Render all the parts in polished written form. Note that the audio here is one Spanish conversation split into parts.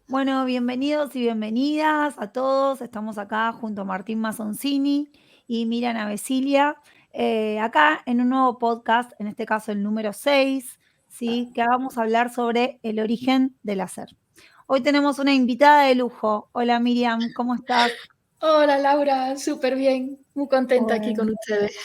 Bueno, bienvenidos y bienvenidas a todos. Estamos acá junto a Martín Mazzoncini y Miriam Avesilia, acá en un nuevo podcast, en este caso el número 6, ¿sí? Que vamos a hablar sobre el origen del hacer. Hoy tenemos una invitada de lujo. Hola Miriam, ¿cómo estás? Hola Laura, súper bien, muy contenta aquí con Bueno, ustedes.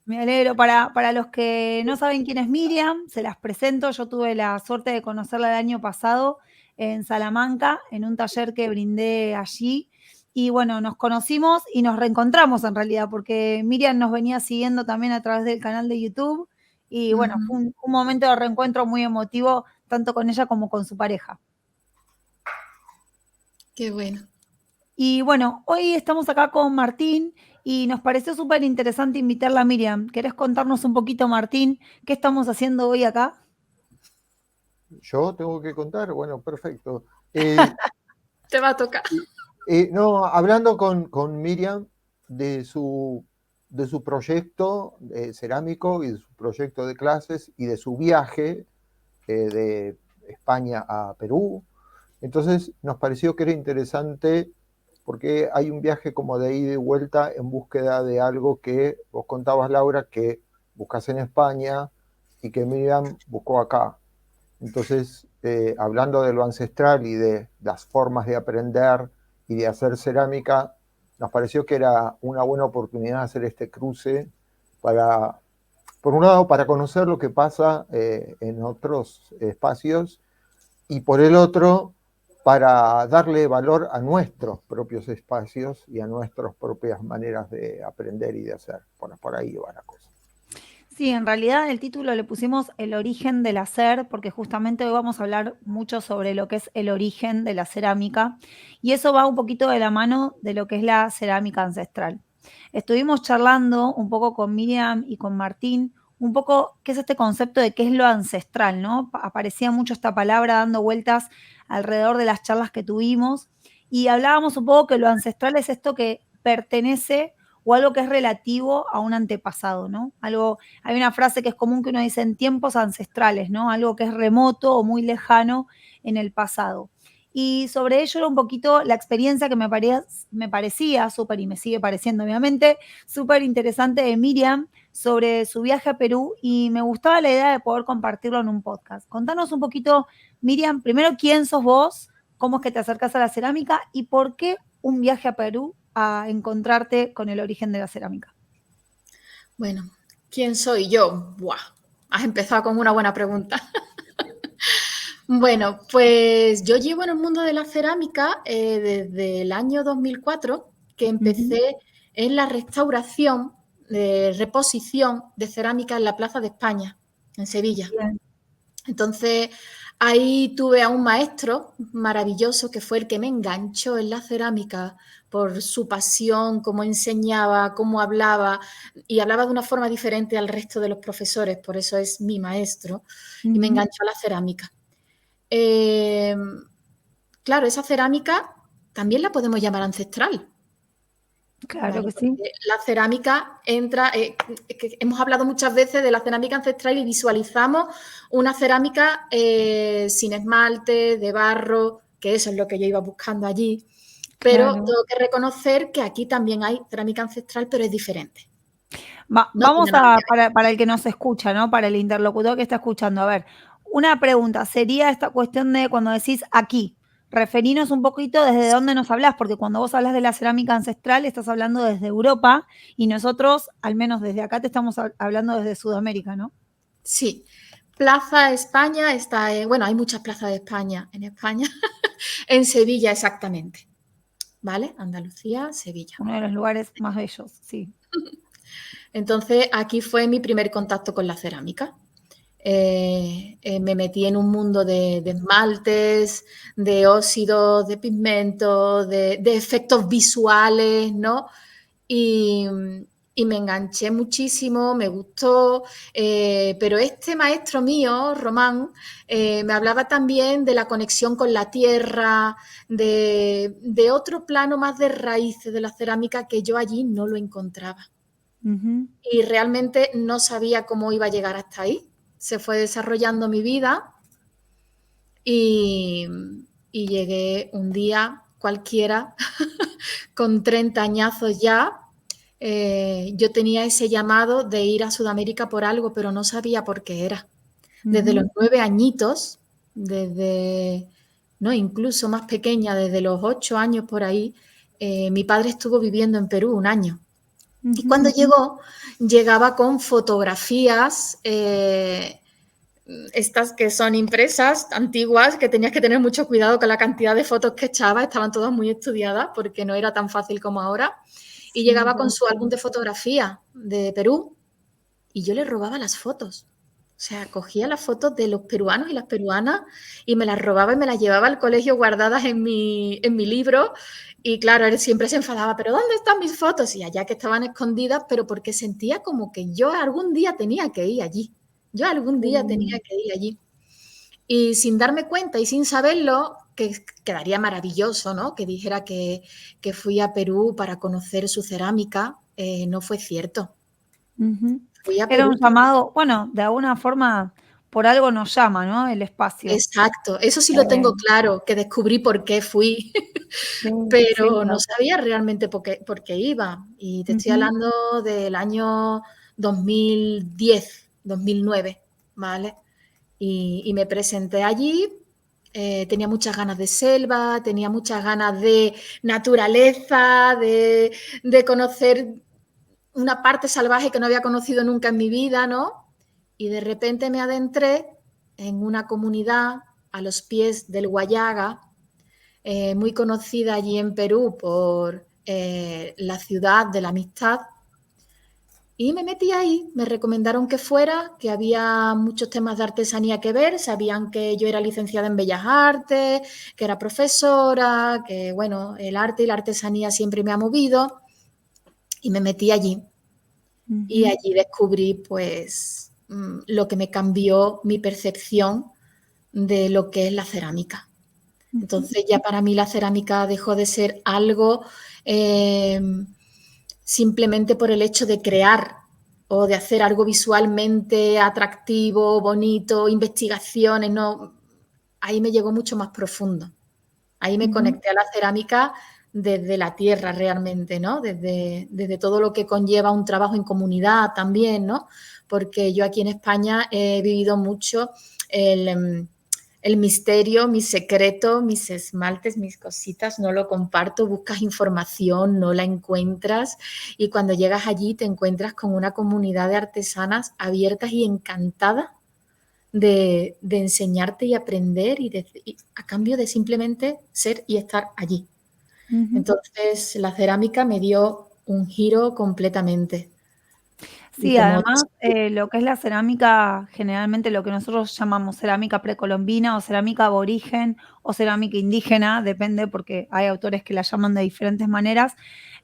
me alegro. Para los que no saben quién es Miriam, se las presento. Yo tuve la suerte de conocerla el año pasado en Salamanca, en un taller que brindé allí. Y bueno, nos conocimos y nos reencontramos en realidad, porque Miriam nos venía siguiendo también a través del canal de YouTube. Y bueno, fue Ujú. un momento de reencuentro muy emotivo, tanto con ella como con su pareja. Qué bueno. Y bueno, hoy estamos acá con Martín y nos pareció súper interesante invitarla a Miriam. ¿Querés contarnos un poquito, Martín, qué estamos haciendo hoy acá? Yo tengo que contar, bueno, perfecto. Eh, Te va a tocar. no, hablando con Miriam de su proyecto cerámico y de su proyecto de clases y de su viaje de España a Perú. Entonces nos pareció que era interesante porque hay un viaje como de ida y vuelta en búsqueda de algo que vos contabas, Laura, que buscas en España y que Miriam buscó acá. Entonces, hablando de lo ancestral y de las formas de aprender y de hacer cerámica, nos pareció que era una buena oportunidad hacer este cruce para, por un lado, para conocer lo que pasa en otros espacios y por el otro, para darle valor a nuestros propios espacios y a nuestras propias maneras de aprender y de hacer. Por ahí va la cosa. Sí, en realidad el título le pusimos El origen del hacer, porque justamente hoy vamos a hablar mucho sobre lo que es el origen de la cerámica, y eso va un poquito de la mano de lo que es la cerámica ancestral. Estuvimos charlando un poco con Miriam y con Martín, un poco qué es este concepto de qué es lo ancestral, ¿no? Aparecía mucho esta palabra dando vueltas alrededor de las charlas que tuvimos, y hablábamos un poco que lo ancestral es esto que pertenece o algo que es relativo a un antepasado, ¿no? Algo, hay una frase que es común que uno dice en tiempos ancestrales, ¿no? Algo que es remoto o muy lejano en el pasado. Y sobre ello era un poquito la experiencia que me parecía súper, y me sigue pareciendo obviamente, súper interesante de Miriam sobre su viaje a Perú, y me gustaba la idea de poder compartirlo en un podcast. Contanos un poquito, Miriam, primero quién sos vos, cómo es que te acercás a la cerámica y por qué un viaje a Perú a encontrarte con el origen de la cerámica. Bueno, ¿quién soy yo? Buah, has empezado con una buena pregunta. Bueno, pues yo llevo en el mundo de la cerámica desde el año 2004, que Ujú. empecé en la restauración, reposición de cerámica en la Plaza de España, en Sevilla. Bien. Entonces, ahí tuve a un maestro maravilloso que fue el que me enganchó en la cerámica por su pasión, cómo enseñaba, cómo hablaba, y hablaba de una forma diferente al resto de los profesores, por eso es mi maestro, y me Ujú. enganchó a la cerámica. Eh, claro, esa cerámica también la podemos llamar ancestral, Claro ¿vale? que sí. Porque la cerámica entra, que hemos hablado muchas veces de la cerámica ancestral y visualizamos una cerámica sin esmalte, de barro, que eso es lo que yo iba buscando allí. Pero Claro. tengo que reconocer que aquí también hay cerámica ancestral, pero es diferente. No Vamos tiene nada a, que ver. para el que nos escucha, ¿no? Para el interlocutor que está escuchando. A ver, una pregunta, sería esta cuestión de cuando decís aquí, referinos un poquito desde dónde nos hablás, porque cuando vos hablas de la cerámica ancestral, estás hablando desde Europa y nosotros, al menos desde acá, te estamos hablando desde Sudamérica, ¿no? Sí. Plaza España está, bueno, hay muchas plazas de España en España, en Sevilla exactamente, ¿vale? Andalucía, Sevilla. Uno de los lugares más bellos, sí. Entonces, aquí fue mi primer contacto con la cerámica. Me metí en un mundo de esmaltes, de óxidos, de pigmentos, de efectos visuales, ¿no? Y, y me enganché muchísimo, me gustó, pero este maestro mío, Román, me hablaba también de la conexión con la tierra, de otro plano más de raíces de la cerámica que yo allí no lo encontraba. Ujú. Y realmente no sabía cómo iba a llegar hasta ahí. Se fue desarrollando mi vida y, y llegué un día cualquiera, con 30 añazos ya. Yo tenía ese llamado de ir a Sudamérica por algo, pero no sabía por qué era. Desde los 9 añitos, no, incluso más pequeña, desde los 8 años por ahí, mi padre estuvo viviendo en Perú un año. Y cuando llegó, llegaba con fotografías, estas que son impresas, antiguas, que tenías que tener mucho cuidado con la cantidad de fotos que echaba, estaban todas muy estudiadas porque no era tan fácil como ahora. Y llegaba con su álbum de fotografía de Perú y yo le robaba las fotos. O sea, cogía las fotos de los peruanos y las peruanas y me las robaba y me las llevaba al colegio guardadas en mi libro. Y claro, él siempre se enfadaba, ¿pero dónde están mis fotos? Y allá que estaban escondidas, pero porque sentía como que yo algún día tenía que ir allí. Yo algún día tenía que ir allí. Y sin darme cuenta y sin saberlo, que quedaría maravilloso, ¿no? Que dijera que fui a Perú para conocer su cerámica, no fue cierto. Fui a Era Perú. un llamado, bueno, de alguna forma, por algo nos llama, ¿no? El espacio. Exacto, eso sí lo tengo claro, que descubrí por qué fui, pero no sabía realmente por qué iba. Y te estoy hablando del año 2010, 2009, ¿vale? Y me presenté allí, tenía muchas ganas de selva, tenía muchas ganas de naturaleza, de conocer una parte salvaje que no había conocido nunca en mi vida, ¿no? Y de repente me adentré en una comunidad a los pies del Huallaga, muy conocida allí en Perú por la ciudad de la amistad. Y me metí ahí, me recomendaron que fuera, que había muchos temas de artesanía que ver, sabían que yo era licenciada en Bellas Artes, que era profesora, que bueno, el arte y la artesanía siempre me ha movido y me metí allí. Y allí descubrí pues lo que me cambió mi percepción de lo que es la cerámica. Entonces ya para mí la cerámica dejó de ser algo simplemente por el hecho de crear o de hacer algo visualmente atractivo, bonito, investigaciones, no. Ahí me llegó mucho más profundo. Ahí me conecté a la cerámica desde la tierra realmente, ¿no? Desde todo lo que conlleva un trabajo en comunidad también, ¿no? Porque yo aquí en España he vivido mucho el misterio, mis secretos, mis esmaltes, mis cositas, no lo comparto, buscas información, no la encuentras y cuando llegas allí te encuentras con una comunidad de artesanas abiertas y encantadas de enseñarte y aprender y a cambio de simplemente ser y estar allí. Entonces la cerámica me dio un giro completamente. Sí, además, lo que es la cerámica, generalmente lo que nosotros llamamos cerámica precolombina o cerámica aborigen o cerámica indígena, depende porque hay autores que la llaman de diferentes maneras,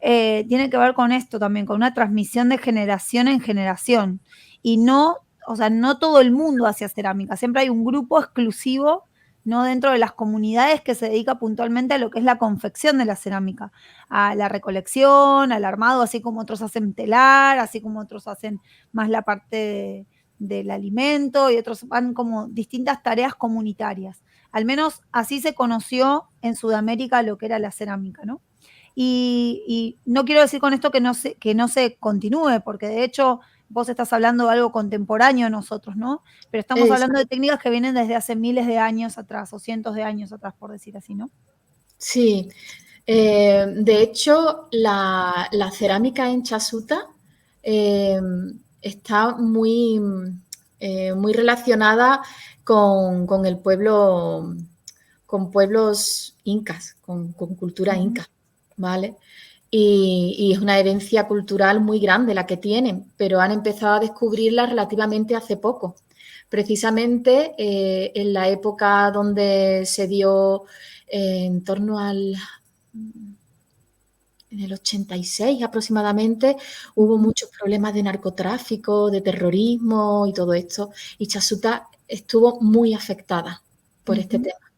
tiene que ver con esto también, con una transmisión de generación en generación. Y no, o sea, no todo el mundo hacía cerámica, siempre hay un grupo exclusivo, no dentro de las comunidades que se dedica puntualmente a lo que es la confección de la cerámica, a la recolección, al armado, así como otros hacen telar, así como otros hacen más la parte del alimento y otros van como distintas tareas comunitarias. Al menos así se conoció en Sudamérica lo que era la cerámica, ¿no? Y no quiero decir con esto que no se continúe, porque de hecho vos estás hablando de algo contemporáneo a nosotros, ¿no? Pero estamos hablando de técnicas que vienen desde hace miles de años atrás o cientos de años atrás, por decir así, ¿no? Sí. De hecho, la cerámica en Chasuta está muy, muy relacionada con el pueblo, con pueblos incas, con cultura inca, ¿vale? Y es una herencia cultural muy grande la que tienen, pero han empezado a descubrirla relativamente hace poco. Precisamente en la época donde se dio en torno en el 86 aproximadamente, hubo muchos problemas de narcotráfico, de terrorismo y todo esto, y Chasuta estuvo muy afectada por este tema.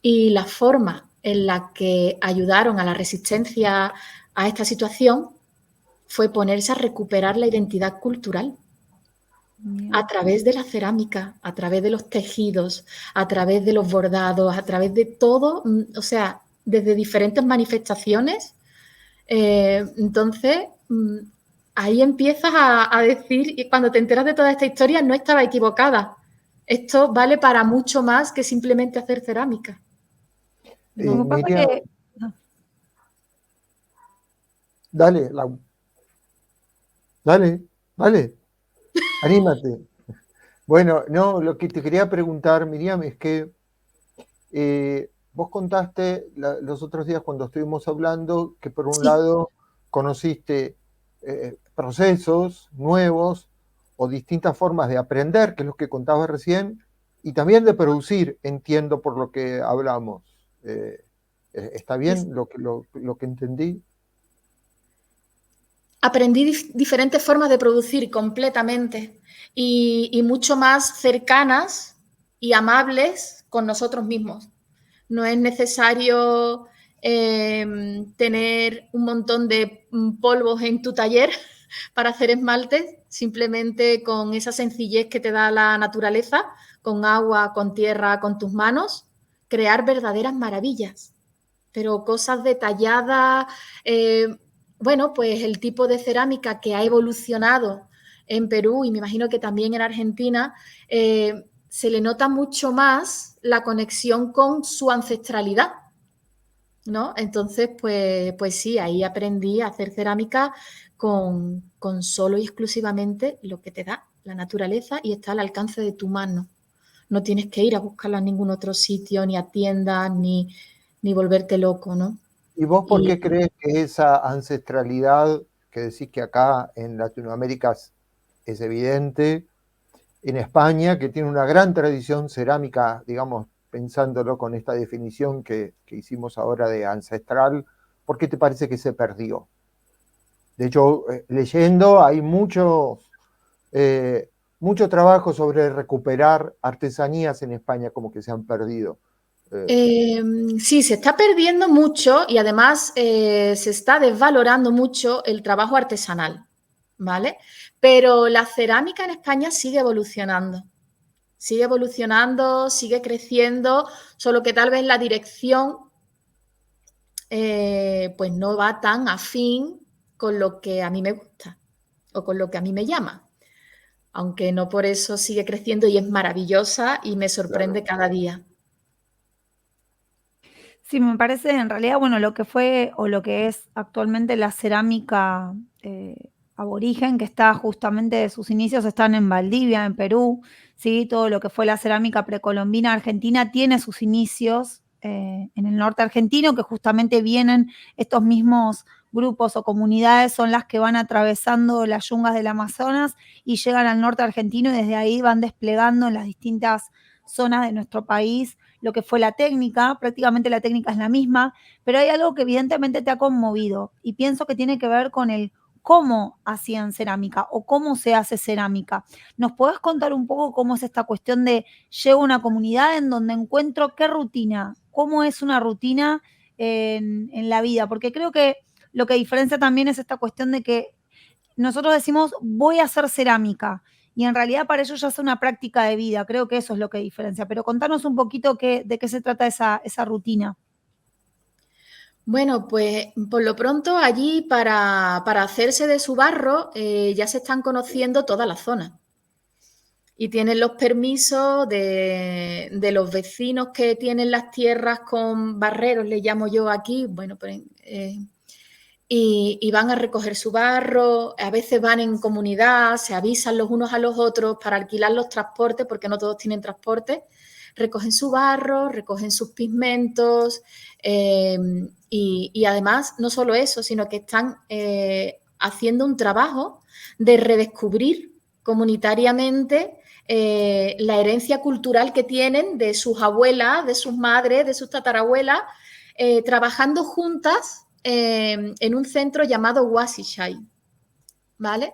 Y la forma en la que ayudaron a la resistencia a esta situación fue ponerse a recuperar la identidad cultural. Bien. A través de la cerámica, a través de los tejidos, a través de los bordados, a través de todo, o sea, desde diferentes manifestaciones. Entonces, ahí empiezas a decir, y cuando te enteras de toda esta historia, no estaba equivocada. Esto vale para mucho más que simplemente hacer cerámica. Lo No. que pasa Miriam, que... dale, dale, anímate. Bueno, no, lo que te quería preguntar, Miriam, es que vos contaste los otros días cuando estuvimos hablando que por un Sí. lado conociste procesos nuevos o distintas formas de aprender, que es lo que contabas recién, y también de producir, entiendo por lo que hablamos. ¿Está bien lo que entendí? Aprendí diferentes formas de producir completamente y mucho más cercanas y amables con nosotros mismos. No es necesario tener un montón de polvos en tu taller para hacer esmaltes, simplemente con esa sencillez que te da la naturaleza, con agua, con tierra, con tus manos, crear verdaderas maravillas, pero cosas detalladas. Bueno, pues el tipo de cerámica que ha evolucionado en Perú y me imagino que también en Argentina, se le nota mucho más la conexión con su ancestralidad, ¿no? Entonces, pues sí, ahí aprendí a hacer cerámica con solo y exclusivamente lo que te da la naturaleza y está al alcance de tu mano. No tienes que ir a buscarla en ningún otro sitio, ni a tiendas, ni volverte loco, ¿no? ¿Y vos por Y qué crees que esa ancestralidad que decís que acá en Latinoamérica es evidente, en España, que tiene una gran tradición cerámica, digamos, pensándolo con esta definición que hicimos ahora de ancestral, ¿por qué te parece que se perdió? De hecho, leyendo hay mucho trabajo sobre recuperar artesanías en España como que se han perdido. sí, se está perdiendo mucho y además se está desvalorando mucho el trabajo artesanal, ¿vale? Pero la cerámica en España sigue evolucionando, sigue creciendo, solo que tal vez la dirección pues no va tan afín con lo que a mí me gusta o con lo que a mí me llama, aunque no por eso sigue creciendo y es maravillosa y me sorprende Claro. cada día. Sí, me parece en realidad, bueno, lo que fue o lo que es actualmente la cerámica aborigen, que está justamente, sus inicios están en Valdivia, en Perú, ¿sí? Todo lo que fue la cerámica precolombina argentina tiene sus inicios en el norte argentino, que justamente vienen estos mismos grupos o comunidades, son las que van atravesando las yungas del Amazonas y llegan al norte argentino y desde ahí van desplegando en las distintas zonas de nuestro país lo que fue la técnica, prácticamente la técnica es la misma, pero hay algo que evidentemente te ha conmovido y pienso que tiene que ver con el cómo hacían cerámica o cómo se hace cerámica. ¿Nos podés contar un poco cómo es esta cuestión de llego a una comunidad en donde encuentro qué rutina, cómo es una rutina en la vida? Porque creo que lo que diferencia también es esta cuestión de que nosotros decimos voy a hacer cerámica y en realidad para ellos ya es una práctica de vida, creo que eso es lo que diferencia, pero contanos un poquito de qué se trata esa rutina. Bueno, pues por lo pronto allí para hacerse de su barro ya se están conociendo toda la zona y tienen los permisos de los vecinos que tienen las tierras con barreros, le llamo yo aquí, bueno, pues, y van a recoger su barro, a veces van en comunidad, se avisan los unos a los otros para alquilar los transportes, porque no todos tienen transporte, recogen su barro, recogen sus pigmentos y además no solo eso, sino que están haciendo un trabajo de redescubrir comunitariamente la herencia cultural que tienen de sus abuelas, de sus madres, de sus tatarabuelas, trabajando juntas en un centro llamado Wasishai, ¿vale?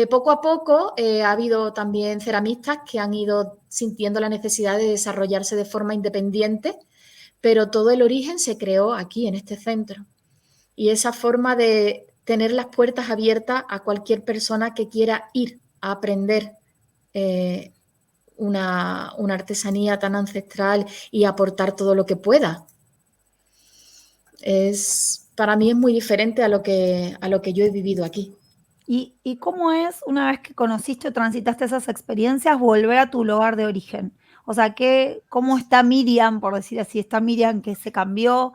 Poco a poco ha habido también ceramistas que han ido sintiendo la necesidad de desarrollarse de forma independiente, pero todo el origen se creó aquí, en este centro. Y esa forma de tener las puertas abiertas a cualquier persona que quiera ir a aprender una artesanía tan ancestral y aportar todo lo que pueda. Para mí es muy diferente a lo que yo he vivido aquí. ¿Y cómo es, una vez que conociste o transitaste esas experiencias, volver a tu lugar de origen? O sea, ¿cómo está Miriam, por decir así? Está Miriam que que cambió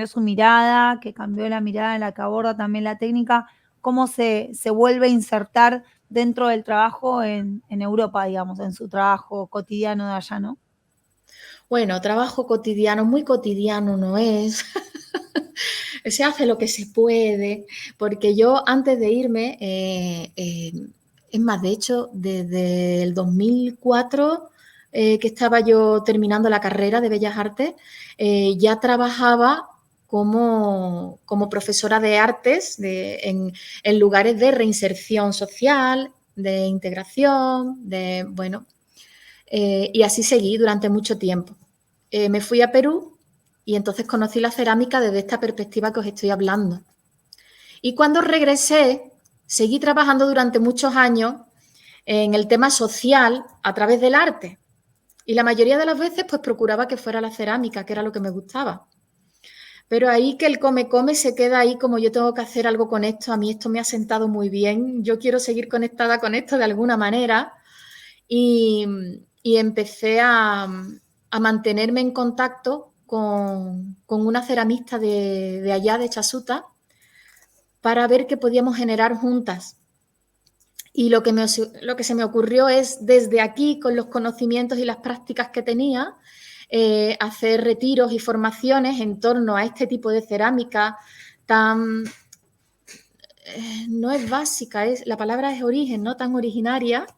su mirada, que cambió la mirada en la que aborda también la técnica. ¿Cómo se vuelve a insertar dentro del trabajo en Europa, digamos, en su trabajo cotidiano de allá, ¿no? Bueno, trabajo cotidiano, muy cotidiano no es. Se hace lo que se puede, porque yo antes de irme, es más, de hecho, desde el 2004, que estaba yo terminando la carrera de Bellas Artes, ya trabajaba como profesora de artes en lugares de reinserción social, de integración, y así seguí durante mucho tiempo. Me fui a Perú y entonces conocí la cerámica desde esta perspectiva que os estoy hablando. Y cuando regresé, seguí trabajando durante muchos años en el tema social a través del arte. Y la mayoría de las veces pues procuraba que fuera la cerámica, que era lo que me gustaba. Pero ahí que el come se queda ahí como yo tengo que hacer algo con esto, a mí esto me ha sentado muy bien, yo quiero seguir conectada con esto de alguna manera y empecé a mantenerme en contacto con una ceramista de allá, de Chasuta, para ver qué podíamos generar juntas. Y lo que se me ocurrió es, desde aquí, con los conocimientos y las prácticas que tenía, hacer retiros y formaciones en torno a este tipo de cerámica tan... no es básica, la palabra es origen, ¿no? Tan originaria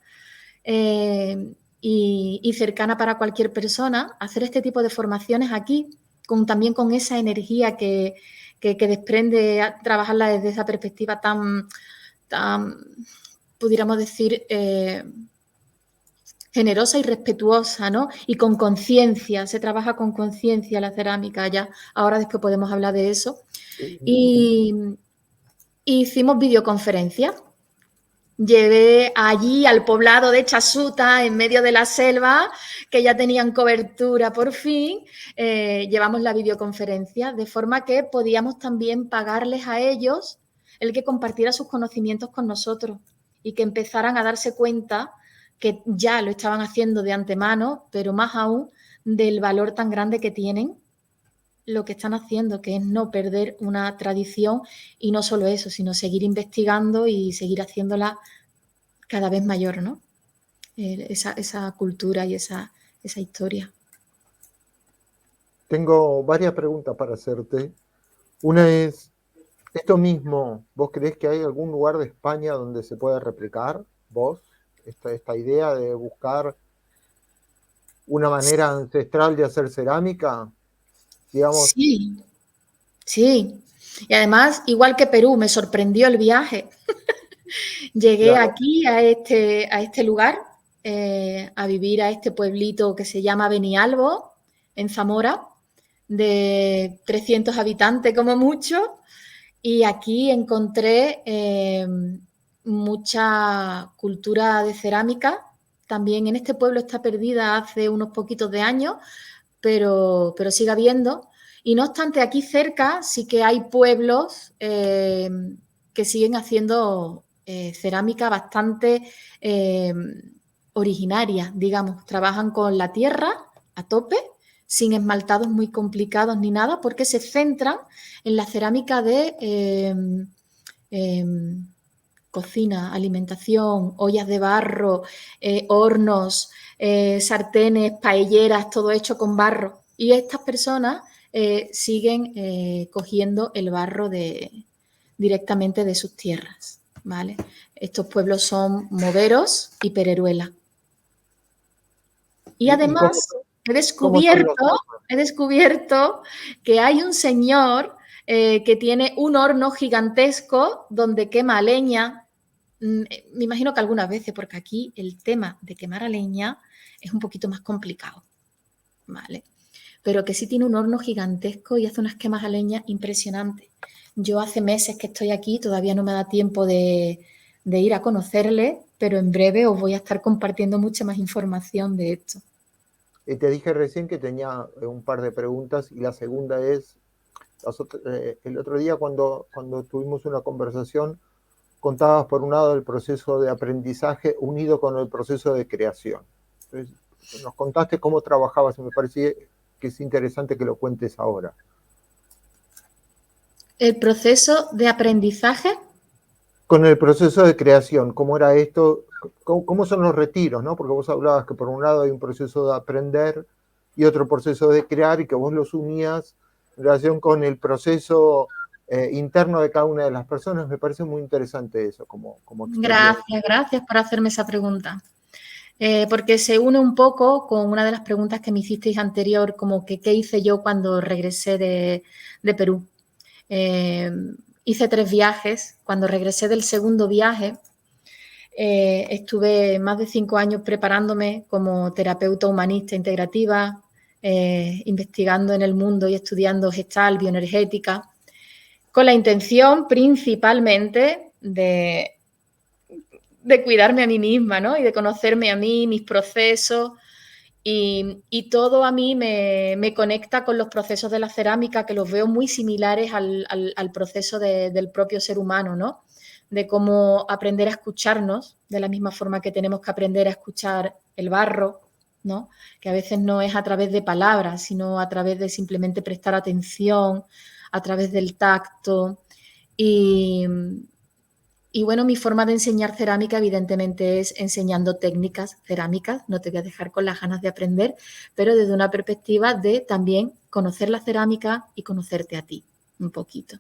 y cercana para cualquier persona. Hacer este tipo de formaciones aquí, también con esa energía que desprende trabajarla desde esa perspectiva tan pudiéramos decir, generosa y respetuosa, ¿no? Y con conciencia, se trabaja con conciencia la cerámica ya. Ahora después podemos hablar de eso. Y hicimos videoconferencia. Llevé allí al poblado de Chasuta, en medio de la selva, que ya tenían cobertura por fin. Llevamos la videoconferencia, de forma que podíamos también pagarles a ellos el que compartiera sus conocimientos con nosotros y que empezaran a darse cuenta que ya lo estaban haciendo de antemano, pero más aún del valor tan grande que tienen lo que están haciendo, que es no perder una tradición y no solo eso, sino seguir investigando y seguir haciéndola cada vez mayor, ¿no? Esa cultura y esa historia. Tengo varias preguntas para hacerte. Una es, esto mismo, ¿vos creés que hay algún lugar de España donde se pueda replicar vos esta idea de buscar una manera ancestral de hacer cerámica? Digamos. Sí, sí. Y además, igual que Perú, me sorprendió el viaje. Llegué Claro. aquí a este lugar, a vivir a este pueblito que se llama Benialbo, en Zamora, de 300 habitantes como mucho. Y aquí encontré mucha cultura de cerámica. También en este pueblo está perdida hace unos poquitos de años, pero sigue habiendo. Y no obstante, aquí cerca sí que hay pueblos que siguen haciendo cerámica bastante originaria, digamos. Trabajan con la tierra a tope, sin esmaltados muy complicados ni nada, porque se centran en la cerámica de cocina, alimentación, ollas de barro, hornos, sartenes, paelleras, todo hecho con barro. Y estas personas siguen cogiendo el barro directamente de sus tierras, ¿vale? Estos pueblos son Moveros y Pereruela. Y además he descubierto que hay un señor que tiene un horno gigantesco donde quema leña. Me imagino que algunas veces, porque aquí el tema de quemar a leña es un poquito más complicado, ¿vale? Pero que sí tiene un horno gigantesco y hace unas quemas a leña impresionantes. Yo hace meses que estoy aquí, todavía no me da tiempo de de ir a conocerle, pero en breve os voy a estar compartiendo mucha más información de esto. Te dije recién que tenía un par de preguntas y la segunda es, el otro día cuando tuvimos una conversación, contabas por un lado el proceso de aprendizaje unido con el proceso de creación. Entonces, nos contaste cómo trabajabas y me parecía que es interesante que lo cuentes ahora. ¿El proceso de aprendizaje? Con el proceso de creación, ¿cómo era esto? ¿Cómo son los retiros, ¿no? Porque vos hablabas que por un lado hay un proceso de aprender y otro proceso de crear y que vos los unías en relación con el proceso interno de cada una de las personas. Me parece muy interesante eso como Gracias por hacerme esa pregunta. Porque se une un poco con una de las preguntas que me hicisteis anterior, como que qué hice yo cuando regresé de Perú. Hice 3 viajes. Cuando regresé del segundo viaje, estuve más de 5 años preparándome como terapeuta humanista integrativa, investigando en el mundo y estudiando Gestalt, bioenergética, con la intención principalmente de cuidarme a mí misma, ¿no? Y de conocerme a mí, mis procesos. Y todo a mí me conecta con los procesos de la cerámica, que los veo muy similares al proceso del propio ser humano, ¿no? De cómo aprender a escucharnos, de la misma forma que tenemos que aprender a escuchar el barro, ¿no? Que a veces no es a través de palabras, sino a través de simplemente prestar atención, a través del tacto. Y bueno, mi forma de enseñar cerámica evidentemente es enseñando técnicas cerámicas, no te voy a dejar con las ganas de aprender, pero desde una perspectiva de también conocer la cerámica y conocerte a ti un poquito.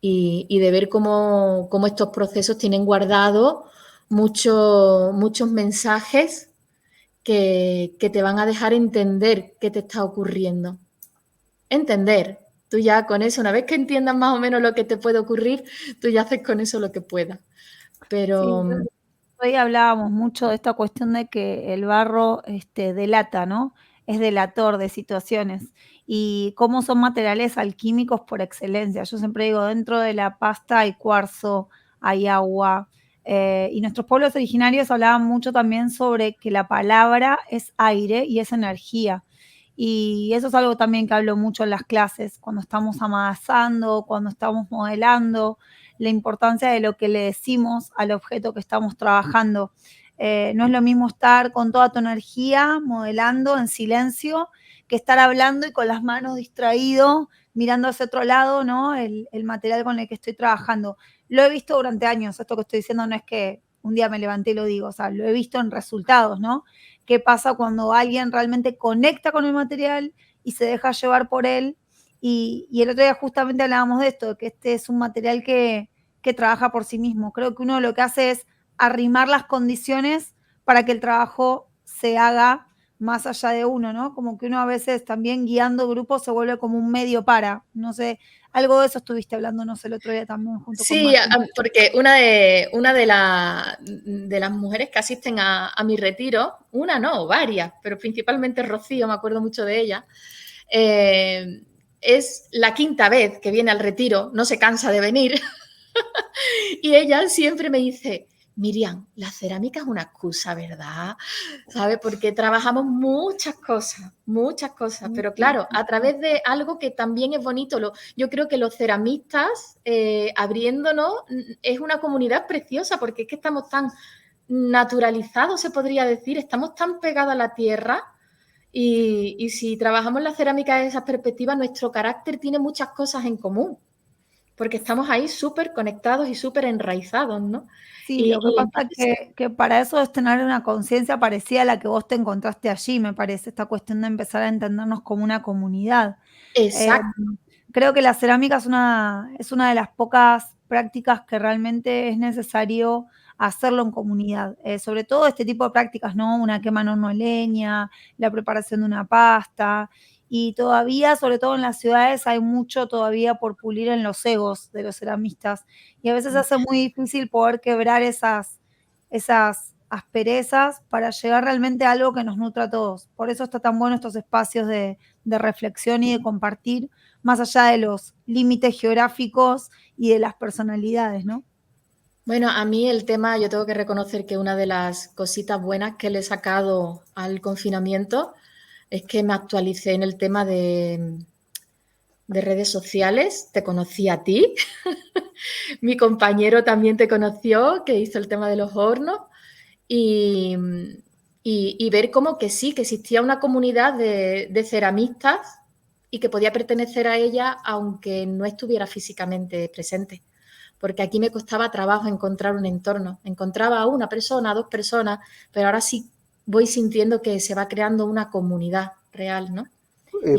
Y de ver cómo estos procesos tienen guardado muchos mensajes que te van a dejar entender qué te está ocurriendo. Entender. Tú ya con eso, una vez que entiendas más o menos lo que te puede ocurrir, tú ya haces con eso lo que puedas. Pero sí, hoy hablábamos mucho de esta cuestión de que el barro delata, ¿no? Es delator de situaciones y cómo son materiales alquímicos por excelencia. Yo siempre digo, dentro de la pasta hay cuarzo, hay agua, y nuestros pueblos originarios hablaban mucho también sobre que la palabra es aire y es energía. Y eso es algo también que hablo mucho en las clases, cuando estamos amasando, cuando estamos modelando, la importancia de lo que le decimos al objeto que estamos trabajando. No es lo mismo estar con toda tu energía modelando en silencio que estar hablando y con las manos distraído, mirando hacia otro lado, ¿no? El material con el que estoy trabajando. Lo he visto durante años, esto que estoy diciendo no es que un día me levanté y lo digo, o sea, lo he visto en resultados, ¿no? ¿Qué pasa cuando alguien realmente conecta con el material y se deja llevar por él? Y el otro día justamente hablábamos de esto, que este es un material que trabaja por sí mismo. Creo que uno lo que hace es arrimar las condiciones para que el trabajo se haga más allá de uno, ¿no? Como que uno a veces también guiando grupos se vuelve como un medio para, no sé, algo de eso estuviste hablando, no sé, el otro día también junto con sí, Martín. porque una de las mujeres que asisten a mi retiro, una no, varias, pero principalmente Rocío, me acuerdo mucho de ella, es la 5ª vez que viene al retiro, no se cansa de venir. Y ella siempre me dice, Miriam, la cerámica es una excusa, ¿verdad? ¿Sabes? Porque trabajamos muchas cosas, pero claro, a través de algo que también es bonito. Yo creo que los ceramistas, abriéndonos, es una comunidad preciosa, porque es que estamos tan naturalizados, se podría decir, estamos tan pegados a la tierra. Y si trabajamos la cerámica desde esa perspectiva, nuestro carácter tiene muchas cosas en común, porque estamos ahí súper conectados y súper enraizados, ¿no? Sí, lo que pasa que para eso es tener una conciencia parecida a la que vos te encontraste allí, me parece, esta cuestión de empezar a entendernos como una comunidad. Exacto. Creo que la cerámica es una de las pocas prácticas que realmente es necesario hacerlo en comunidad. Sobre todo este tipo de prácticas, ¿no? Una quema en horno de leña, la preparación de una pasta. Y todavía, sobre todo en las ciudades, hay mucho todavía por pulir en los egos de los ceramistas. Y a veces hace muy difícil poder quebrar esas asperezas para llegar realmente a algo que nos nutra a todos. Por eso está tan bueno estos espacios de reflexión y de compartir, más allá de los límites geográficos y de las personalidades, ¿no? Bueno, a mí el tema, yo tengo que reconocer que una de las cositas buenas que le he sacado al confinamiento es que me actualicé en el tema de redes sociales. Te conocí a ti, mi compañero también te conoció, que hizo el tema de los hornos, y, y ver como que sí, que existía una comunidad de ceramistas y que podía pertenecer a ella aunque no estuviera físicamente presente. Porque aquí me costaba trabajo encontrar un entorno. Encontraba a una persona, a dos personas, pero ahora sí voy sintiendo que se va creando una comunidad real, ¿no?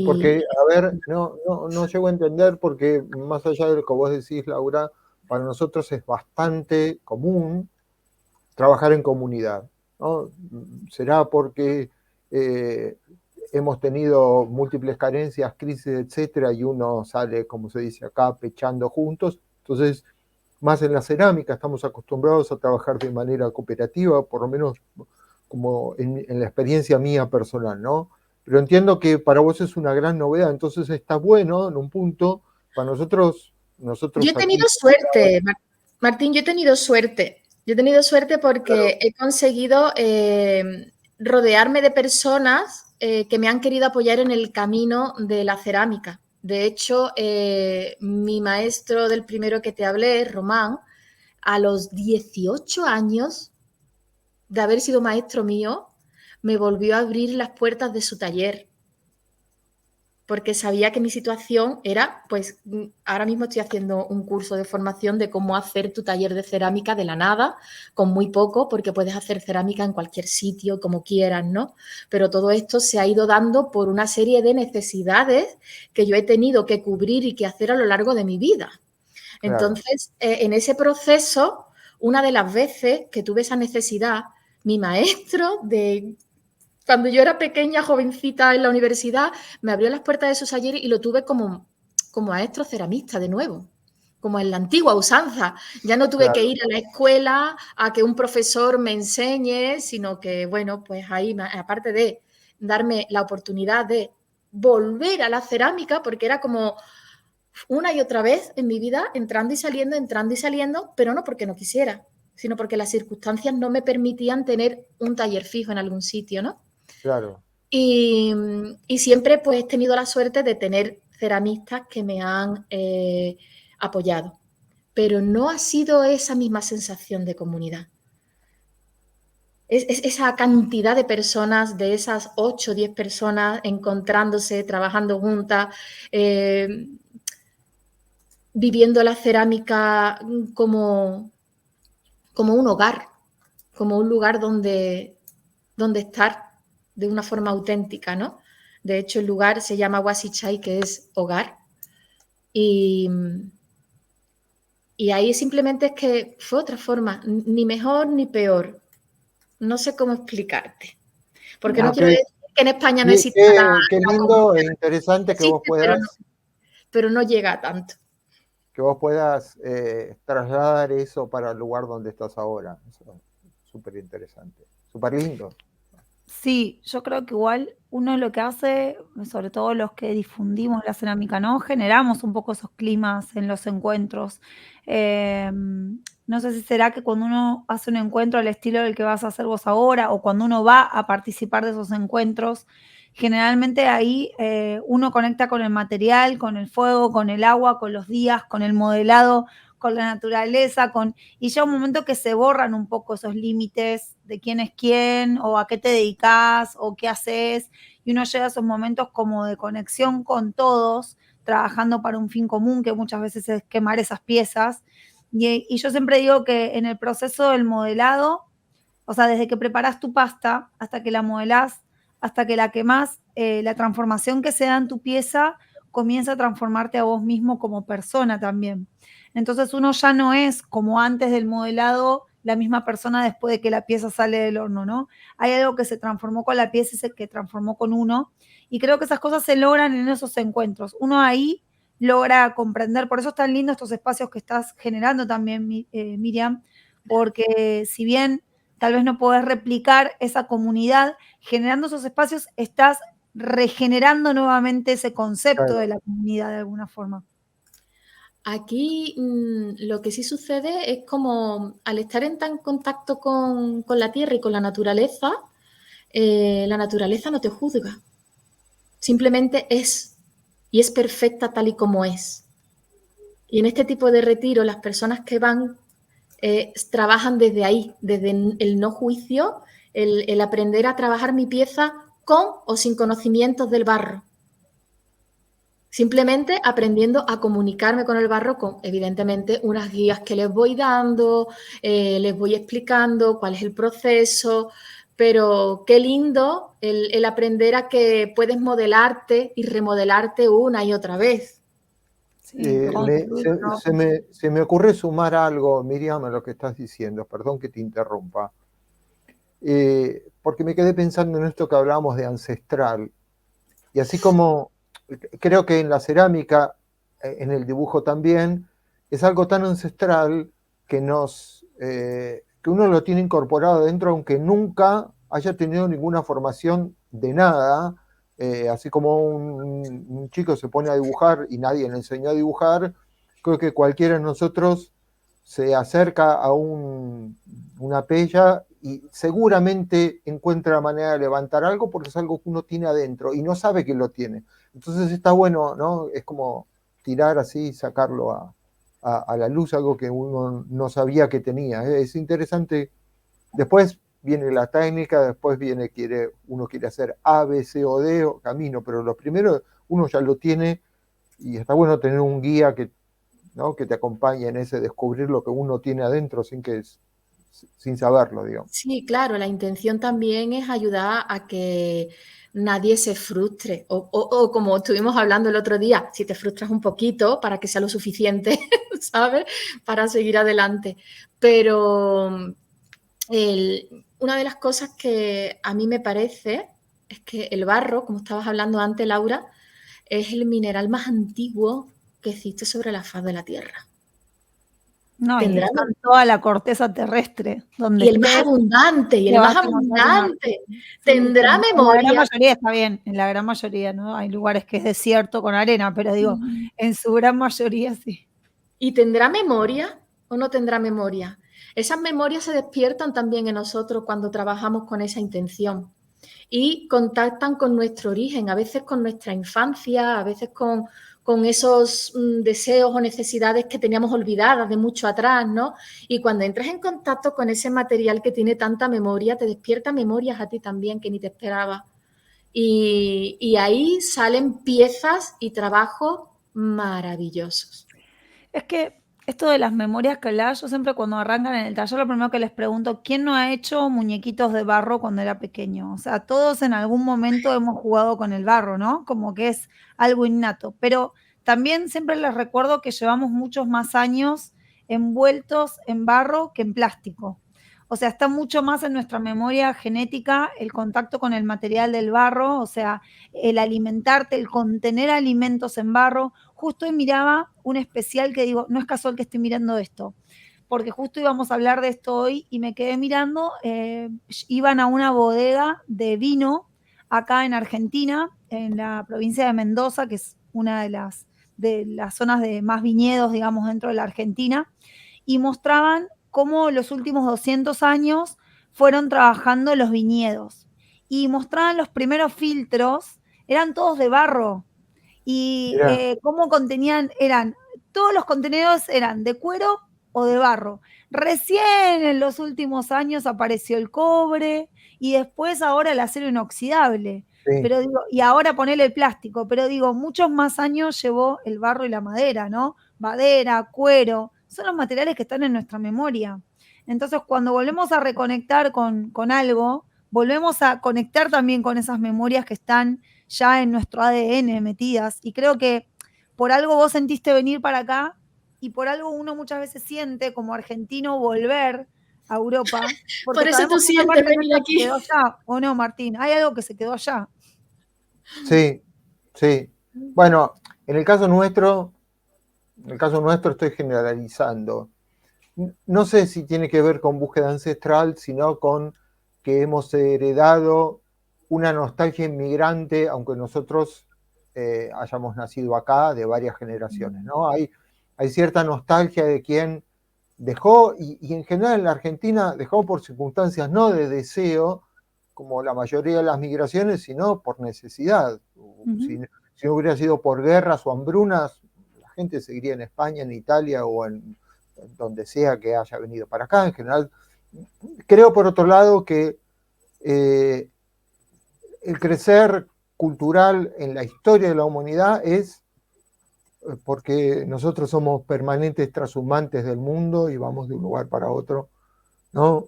Porque, Y a ver, no llego a entender porque más allá de lo que vos decís, Laura, para nosotros es bastante común trabajar en comunidad, ¿no? Será porque hemos tenido múltiples carencias, crisis, etcétera, y uno sale, como se dice acá, pechando juntos. Entonces, más en la cerámica estamos acostumbrados a trabajar de manera cooperativa, por lo menos como en la experiencia mía personal, ¿no? Pero entiendo que para vos es una gran novedad, entonces está bueno en un punto, para yo he nosotros tenido aquí. suerte, Martín, yo he tenido suerte. Yo he tenido suerte porque he conseguido rodearme de personas que me han querido apoyar en el camino de la cerámica. De hecho, mi maestro del primero que te hablé, Román, a los 18 años de haber sido maestro mío, me volvió a abrir las puertas de su taller, porque sabía que mi situación era, pues ahora mismo estoy haciendo un curso de formación de cómo hacer tu taller de cerámica de la nada, con muy poco, porque puedes hacer cerámica en cualquier sitio, como quieras, ¿no? Pero todo esto se ha ido dando por una serie de necesidades que yo he tenido que cubrir y que hacer a lo largo de mi vida. Claro, Entonces, en ese proceso, una de las veces que tuve esa necesidad, mi maestro de cuando yo era pequeña, jovencita en la universidad, me abrió las puertas de su taller y lo tuve como maestro ceramista de nuevo, como en la antigua usanza. Ya no tuve que claro, ir a la escuela a que un profesor me enseñe, sino que, bueno, pues ahí, aparte de darme la oportunidad de volver a la cerámica, porque era como una y otra vez en mi vida, entrando y saliendo, pero no porque no quisiera, sino porque las circunstancias no me permitían tener un taller fijo en algún sitio, ¿no? claro. Y, y siempre pues he tenido la suerte de tener ceramistas que me han apoyado, pero no ha sido esa misma sensación de comunidad. Es esa cantidad de personas, de esas 8 o 10 personas encontrándose, trabajando juntas, viviendo la cerámica como un hogar, como un lugar donde estar de una forma auténtica, ¿no? De hecho, el lugar se llama Wasichai, que es hogar. Y, y ahí simplemente es que fue otra forma, ni mejor ni peor. No sé cómo explicarte. Porque no No, quiero decir que en España no exista qué la lindo e comunidad. interesante Existe, pero no llega a tanto. que vos puedas trasladar eso para el lugar donde estás ahora. Eso es súper interesante, súper lindo. Sí, yo creo que igual uno lo que hace, sobre todo los que difundimos la cerámica, ¿no? Generamos un poco esos climas en los encuentros. No sé si será que cuando uno hace un encuentro al estilo del que vas a hacer vos ahora, o cuando uno va a participar de esos encuentros, generalmente ahí uno conecta con el material, con el fuego, con el agua, con los días, con el modelado, con la naturaleza, y llega un momento que se borran un poco esos límites de quién es quién, o a qué te dedicas, o qué haces, y uno llega a esos momentos como de conexión con todos, trabajando para un fin común, que muchas veces es quemar esas piezas. Y yo siempre digo que en el proceso del modelado, o sea, desde que preparas tu pasta hasta que la modelás, hasta que la quemás, la transformación que se da en tu pieza comienza a transformarte a vos mismo como persona también. Entonces uno ya no es como antes del modelado la misma persona después de que la pieza sale del horno, ¿no? Hay algo que se transformó con la pieza y se que transformó con uno. Y creo que esas cosas se logran en esos encuentros. Uno ahí logra comprender, por eso es tan lindo estos espacios que estás generando también, Miriam, porque si bien tal vez no podés replicar esa comunidad, generando esos espacios estás regenerando nuevamente ese concepto de Claro. la comunidad de alguna forma. Aquí lo que sí sucede es como al estar en tan contacto con la tierra y con la naturaleza no te juzga. Simplemente es. Y es perfecta tal y como es. Y en este tipo de retiro, las personas que van trabajan desde ahí, desde el no juicio, el aprender a trabajar mi pieza con o sin conocimientos del barro. Simplemente aprendiendo a comunicarme con el barro con, evidentemente, unas guías que les voy dando, les voy explicando cuál es el proceso, pero qué lindo el aprender a que puedes modelarte y remodelarte una y otra vez. Sí, construir se me ocurre sumar algo, Miriam, a lo que estás diciendo, perdón que te interrumpa, porque me quedé pensando en esto que hablábamos de ancestral, y así como creo que en la cerámica, en el dibujo también, es algo tan ancestral que que uno lo tiene incorporado dentro, aunque nunca haya tenido ninguna formación de nada, así como un chico se pone a dibujar y nadie le enseñó a dibujar, creo que cualquiera de nosotros se acerca a una pella y seguramente encuentra la manera de levantar algo porque es algo que uno tiene adentro y no sabe que lo tiene. Entonces está bueno, ¿no? Es como tirar así y sacarlo a la luz, algo que uno no sabía que tenía. Es interesante. Después viene la técnica, después viene, uno quiere hacer A, B, C o D o camino, pero lo primero uno ya lo tiene y está bueno tener un guía ¿no? que te acompañe en ese descubrir lo que uno tiene adentro sin saberlo, digamos. Sí, claro, la intención también es ayudar a que nadie se frustre. O como estuvimos hablando el otro día, si te frustras un poquito para que sea lo suficiente, ¿sabes? Para seguir adelante. Pero una de las cosas que a mí me parece es que el barro, como estabas hablando antes, Laura, es el mineral más antiguo que existe sobre la faz de la Tierra. No, y Tendrá está en toda la corteza terrestre, donde y el más estés, abundante, y el le más vas a encontrar una. abundante. Sí, Tendrá en la gran memoria. mayoría está bien, en la gran mayoría, ¿no? Hay lugares que es desierto con arena, pero digo, en su gran mayoría sí. ¿Y tendrá memoria o no tendrá memoria? Esas memorias se despiertan también en nosotros cuando trabajamos con esa intención y contactan con nuestro origen, a veces con nuestra infancia, a veces con esos deseos o necesidades que teníamos olvidadas de mucho atrás, ¿no? Y cuando entras en contacto con ese material que tiene tanta memoria, te despierta memorias a ti también que ni te esperabas. Y ahí salen piezas y trabajos maravillosos. Es que esto de las memorias que hablaba, yo siempre cuando arrancan en el taller, lo primero que les pregunto, ¿quién no ha hecho muñequitos de barro cuando era pequeño? O sea, todos en algún momento hemos jugado con el barro, ¿no? Como que es algo innato. Pero también siempre les recuerdo que llevamos muchos más años envueltos en barro que en plástico. O sea, está mucho más en nuestra memoria genética el contacto con el material del barro, o sea, el alimentarte, el contener alimentos en barro. Justo hoy miraba un especial que digo, no es casual que esté mirando esto, porque justo íbamos a hablar de esto hoy y me quedé mirando, iban a una bodega de vino acá en Argentina, en la provincia de Mendoza, que es una de las zonas de más viñedos, digamos, dentro de la Argentina, y mostraban cómo los últimos 200 años fueron trabajando los viñedos. Y mostraban los primeros filtros, eran todos de barro, y cómo contenían, todos los contenedores eran de cuero o de barro. Recién en los últimos años apareció el cobre y después ahora el acero inoxidable. Sí. Pero digo, y ahora ponerle el plástico, pero digo, muchos más años llevó el barro y la madera, ¿no? Madera, cuero, son los materiales que están en nuestra memoria. Entonces, cuando volvemos a reconectar con algo, volvemos a conectar también con esas memorias que están ya en nuestro ADN metidas. Y creo que por algo vos sentiste venir para acá y por algo uno muchas veces siente como argentino volver a Europa, porque Por eso sabemos tú que una sientes parte venir nuestra se aquí. quedó allá, ¿o no, Martín? Hay algo que se quedó allá. Sí, sí. Bueno, en el caso nuestro estoy generalizando. No sé si tiene que ver con búsqueda ancestral, sino con que hemos heredado una nostalgia inmigrante, aunque nosotros hayamos nacido acá de varias generaciones, ¿no? hay cierta nostalgia de quien dejó, y en general en la Argentina dejó por circunstancias no de deseo, como la mayoría de las migraciones, sino por necesidad. Si no hubiera sido por guerras o hambrunas, la gente seguiría en España, en Italia o en donde sea que haya venido para acá. En general, creo por otro lado que el crecer cultural en la historia de la humanidad es porque nosotros somos permanentes trashumantes del mundo y vamos de un lugar para otro, ¿no?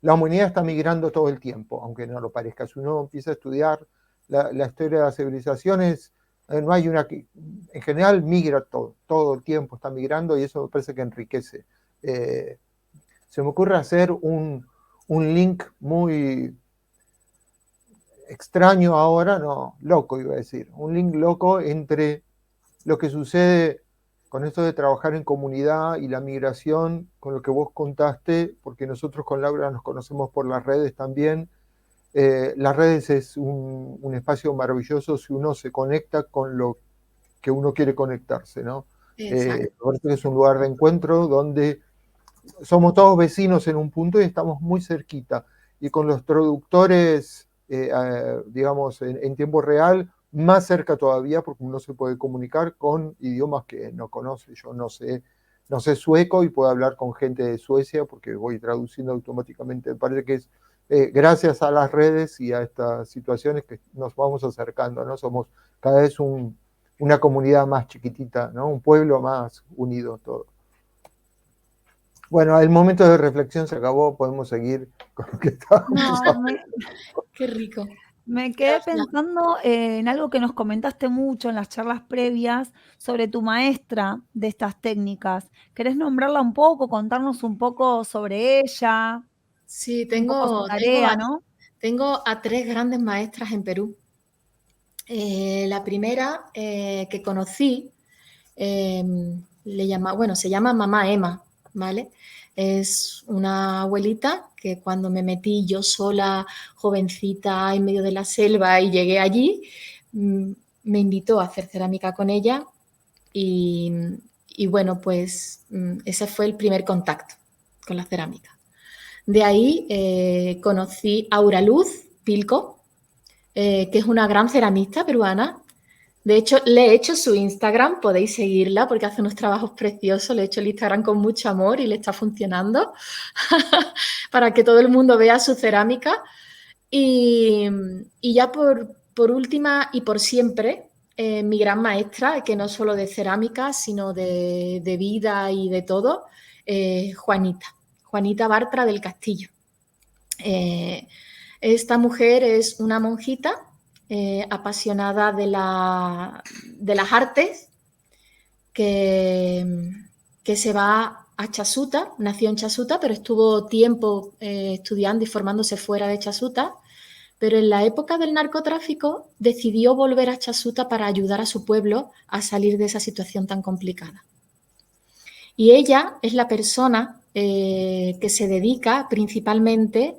La humanidad está migrando todo el tiempo, aunque no lo parezca. Si uno empieza a estudiar la historia de las civilizaciones, no hay una que, en general, migra todo el tiempo, está migrando, y eso me parece que enriquece. Se me ocurre hacer un link muy extraño ahora, no, loco iba a decir, un link loco entre lo que sucede con esto de trabajar en comunidad y la migración, con lo que vos contaste, porque nosotros con Laura nos conocemos por las redes también. Las redes es un espacio maravilloso si uno se conecta con lo que uno quiere conectarse, ¿no? Porque es un lugar de encuentro donde somos todos vecinos en un punto y estamos muy cerquita. Y con los traductores, digamos, en tiempo real, más cerca todavía, porque uno se puede comunicar con idiomas que no conoce. Yo no sé sueco y puedo hablar con gente de Suecia porque voy traduciendo automáticamente. Me parece que es gracias a las redes y a estas situaciones que nos vamos acercando, ¿no? Somos cada vez una comunidad más chiquitita, ¿no? Un pueblo más unido todo. Bueno, el momento de reflexión se acabó, podemos seguir con lo que estábamos hablando. Qué rico. Me quedé pensando en algo que nos comentaste mucho en las charlas previas sobre tu maestra de estas técnicas. ¿Querés nombrarla un poco, contarnos un poco sobre ella? Sí, Un poco su tarea, ¿no? tengo a 3 grandes maestras en Perú. La primera que conocí se llama Mamá Emma, ¿vale? Es una abuelita que cuando me metí yo sola, jovencita, en medio de la selva y llegué allí, me invitó a hacer cerámica con ella y bueno, pues ese fue el primer contacto con la cerámica. De ahí conocí a Auraluz Pilco, que es una gran ceramista peruana. De hecho, le he hecho su Instagram, podéis seguirla porque hace unos trabajos preciosos. Le he hecho el Instagram con mucho amor y le está funcionando para que todo el mundo vea su cerámica. Y ya por última y por siempre, mi gran maestra, que no solo de cerámica, sino de vida y de todo, Juanita Bartra del Castillo. Esta mujer es una monjita apasionada de las artes, que se va a Chasuta, nació en Chasuta, pero estuvo tiempo estudiando y formándose fuera de Chasuta, pero en la época del narcotráfico decidió volver a Chasuta para ayudar a su pueblo a salir de esa situación tan complicada. Y ella es la persona que se dedica principalmente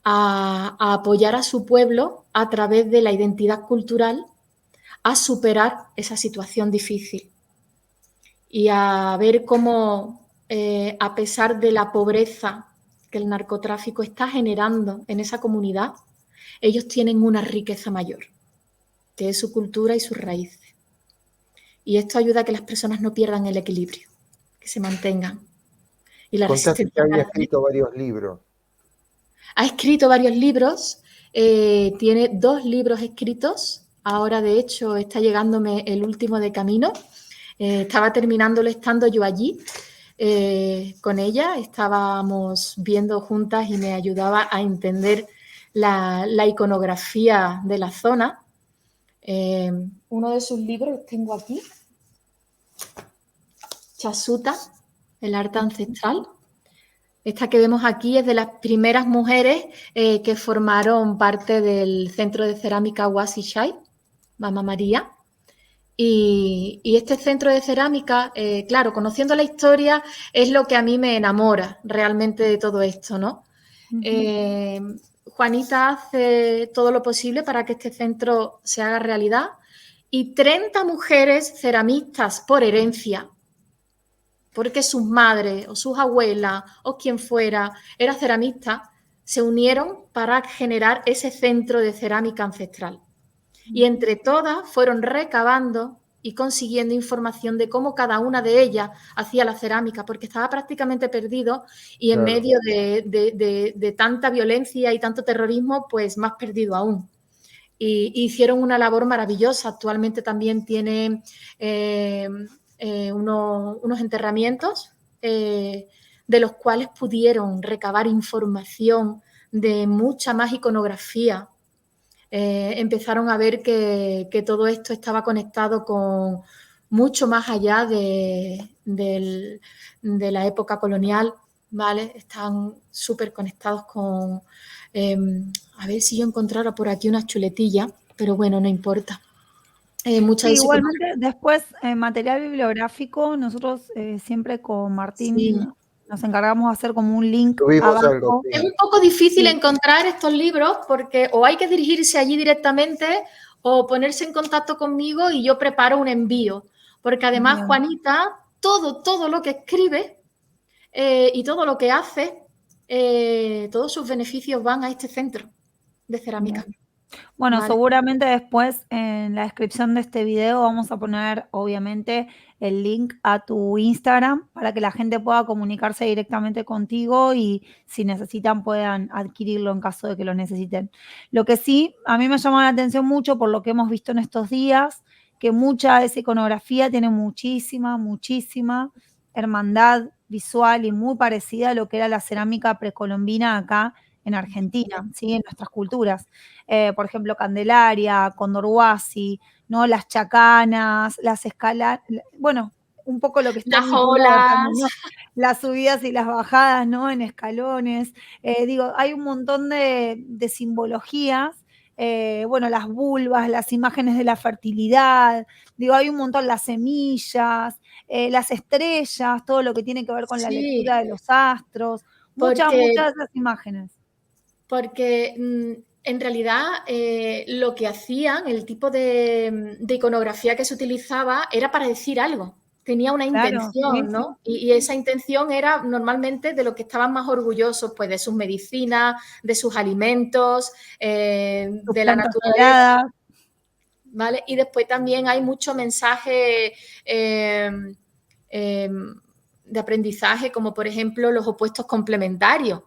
a apoyar a su pueblo a través de la identidad cultural, a superar esa situación difícil y a ver cómo, a pesar de la pobreza que el narcotráfico está generando en esa comunidad, ellos tienen una riqueza mayor, que es su cultura y sus raíces. Y esto ayuda a que las personas no pierdan el equilibrio, que se mantengan. Y la Contaste resistencia. que había escrito varios libros. Ha escrito varios libros, tiene 2 libros escritos. Ahora, de hecho, está llegándome el último de camino. Estaba terminándolo estando yo allí con ella. Estábamos viendo juntas y me ayudaba a entender la iconografía de la zona. Uno de sus libros los tengo aquí. Chasuta, el arte ancestral. Esta que vemos aquí es de las primeras mujeres que formaron parte del centro de cerámica Huasi-Shai, Mamá María. Y este centro de cerámica, claro, conociendo la historia, es lo que a mí me enamora realmente de todo esto, ¿no? Juanita hace todo lo posible para que este centro se haga realidad y 30 mujeres ceramistas por herencia porque sus madres o sus abuelas o quien fuera era ceramista, se unieron para generar ese centro de cerámica ancestral. Y entre todas fueron recabando y consiguiendo información de cómo cada una de ellas hacía la cerámica, porque estaba prácticamente perdido y en medio de tanta violencia y tanto terrorismo, pues más perdido aún. Y hicieron una labor maravillosa. Actualmente también tiene unos enterramientos de los cuales pudieron recabar información de mucha más iconografía. Empezaron a ver que todo esto estaba conectado con mucho más allá de la época colonial, ¿vale? Están súper conectados con... a ver si yo encontrara por aquí una chuletilla, pero bueno, no importa. Mucha Sí, de su igualmente, después, material bibliográfico, nosotros siempre con Martín Sí. nos encargamos de hacer como un link Tuvimos algo, abajo. sí. Es un poco difícil Sí. encontrar estos libros porque o hay que dirigirse allí directamente o ponerse en contacto conmigo y yo preparo un envío. Porque además Bien. Juanita, todo lo que escribe y todo lo que hace, todos sus beneficios van a este centro de cerámica. Bien. Bueno, Vale. seguramente después en la descripción de este video vamos a poner, obviamente, el link a tu Instagram para que la gente pueda comunicarse directamente contigo y si necesitan puedan adquirirlo en caso de que lo necesiten. Lo que sí, a mí me llama la atención mucho por lo que hemos visto en estos días, que mucha de esa iconografía tiene muchísima hermandad visual y muy parecida a lo que era la cerámica precolombina acá en Argentina, ¿sí? En nuestras culturas. Por ejemplo, Candelaria, Condorhuasi, ¿no? Las chacanas, las escalas, bueno, un poco lo que está Las en mi punto también, olas. ¿no? Las subidas y las bajadas, ¿no? En escalones. Digo, hay un montón de simbologías. Bueno, las vulvas, las imágenes de la fertilidad, digo, hay un montón, las semillas, las estrellas, todo lo que tiene que ver con la Sí, lectura de los astros, muchas porque de esas imágenes. Porque en realidad lo que hacían, el tipo de iconografía que se utilizaba era para decir algo, tenía una Claro, sí, intención, sí. ¿no? Y esa intención era normalmente de lo que estaban más orgullosos, pues de sus medicinas, de sus alimentos, Sus de la plantas naturaleza, sagradas. ¿vale? Y después también hay mucho mensaje de aprendizaje, como por ejemplo los opuestos complementarios.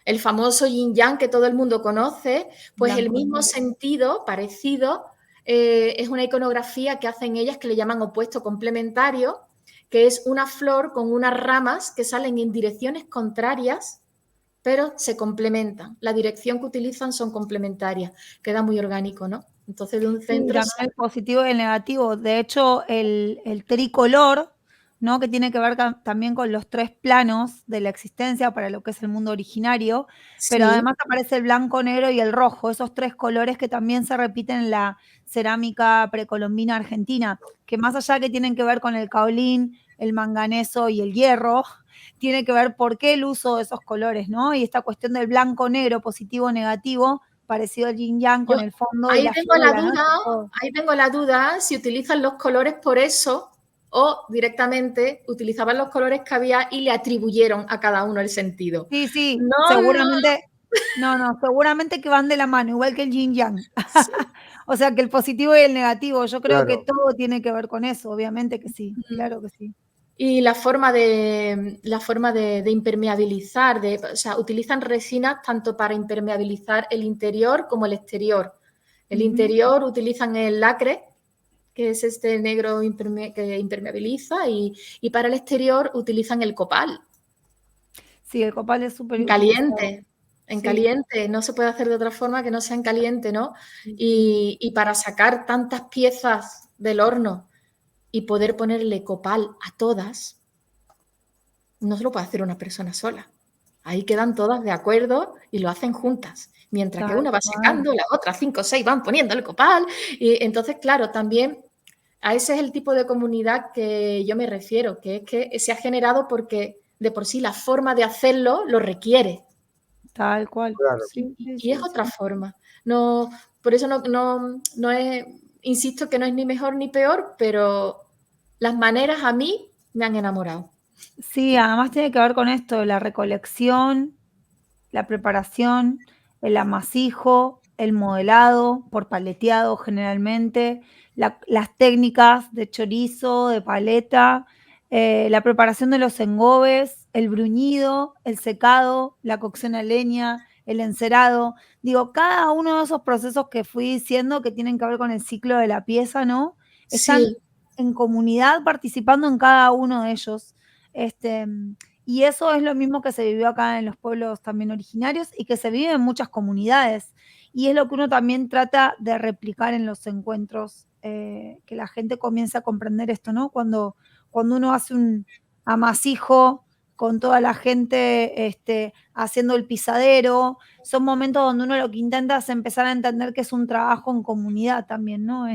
El famoso yin yang que todo el mundo conoce, pues el Blanco y mismo negro. sentido, parecido, es una iconografía que hacen ellas que le llaman opuesto complementario, que es una flor con unas ramas que salen en direcciones contrarias, pero se complementan. La dirección que utilizan son complementarias. Queda muy orgánico, ¿no? Entonces, de un Sí, centro... también el positivo y el negativo. De hecho, el tricolor, ¿no? Que tiene que ver también con los tres planos de la existencia para lo que es el mundo originario, pero Sí, además aparece el blanco, negro y el rojo, esos tres colores que también se repiten en la cerámica precolombina argentina, que más allá que tienen que ver con el caolín, el manganeso y el hierro, tiene que ver por qué el uso de esos colores, ¿no? Y esta cuestión del blanco, negro, positivo, negativo, parecido al yin yang yo con el fondo y ahí la tengo la figura, ¿no? duda, Todo. ahí tengo la duda si utilizan los colores por eso o directamente utilizaban los colores que había y le atribuyeron a cada uno el sentido. Sí, sí, No, seguramente, no, seguramente que van de la mano, igual que el yin yang. sí. O sea, que el positivo y el negativo, yo creo que Claro. todo tiene que ver con eso, obviamente que sí, claro que sí. Y la forma de impermeabilizar, o sea, utilizan resinas tanto para impermeabilizar el interior como el exterior. El interior utilizan el lacre, que es este negro que impermeabiliza, y para el exterior utilizan el copal, Sí, el copal es súper en utilizado. caliente. En Sí, caliente, no se puede hacer de otra forma que no sea en caliente, ¿no? sí, sí. Y para sacar tantas piezas del horno y poder ponerle copal a todas, no se lo puede hacer una persona sola. Ahí quedan todas de acuerdo y lo hacen juntas. Mientras que Tal una va cual. secando, la otra 5 o 6 van poniendo el copal. Y entonces, claro, también a ese es el tipo de comunidad que yo me refiero, que es que se ha generado porque de por sí la forma de hacerlo lo requiere. Tal cual. Claro. Sí, sí, Y es sí, otra sí. forma. No, por eso no es, insisto que no es ni mejor ni peor, pero las maneras a mí me han enamorado. Sí, además tiene que ver con esto, la recolección, la preparación, el amasijo, el modelado por paleteado generalmente, las técnicas de chorizo, de paleta, la preparación de los engobes, el bruñido, el secado, la cocción a leña, el encerado. Digo, cada uno de esos procesos que fui diciendo que tienen que ver con el ciclo de la pieza, ¿no? Están Sí, en comunidad participando en cada uno de ellos. Este, y eso es lo mismo que se vivió acá en los pueblos también originarios y que se vive en muchas comunidades. Y es lo que uno también trata de replicar en los encuentros, que la gente comience a comprender esto, ¿no? Cuando uno hace un amasijo con toda la gente haciendo el pisadero, son momentos donde uno lo que intenta es empezar a entender que es un trabajo en comunidad también, ¿no?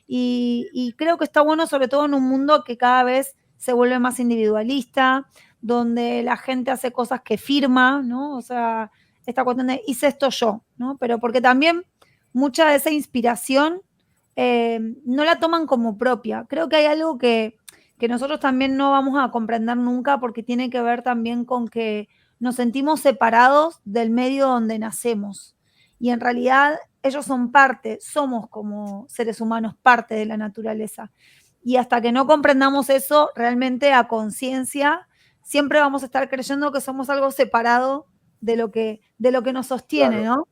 Y creo que está bueno, sobre todo en un mundo que cada vez se vuelve más individualista, donde la gente hace cosas que firma, ¿no? O sea, esta cuestión de hice esto yo, ¿no? Pero porque también mucha de esa inspiración no la toman como propia. Creo que hay algo que nosotros también no vamos a comprender nunca porque tiene que ver también con que nos sentimos separados del medio donde nacemos. Y en realidad ellos son parte, somos como seres humanos parte de la naturaleza. Y hasta que no comprendamos eso realmente a conciencia, siempre vamos a estar creyendo que somos algo separado de lo que nos sostiene, Claro. ¿no?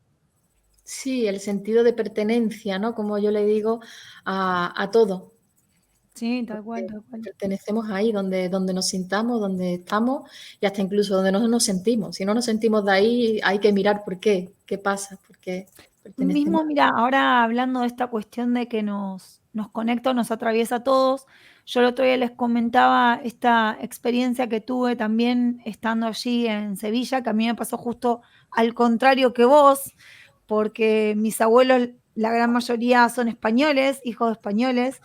sí, el sentido de pertenencia, ¿no? Como yo le digo a todo. Sí, tal cual, tal cual. Pertenecemos ahí donde nos sintamos, donde estamos y hasta incluso donde no nos sentimos. Si no nos sentimos de ahí, hay que mirar por qué pasa, porque pertenecemos. Mismo, mira, ahora hablando de esta cuestión de que nos conecta o nos atraviesa a todos, yo el otro día les comentaba esta experiencia que tuve también estando allí en Sevilla, que a mí me pasó justo al contrario que vos, porque mis abuelos, la gran mayoría son españoles, hijos de españoles,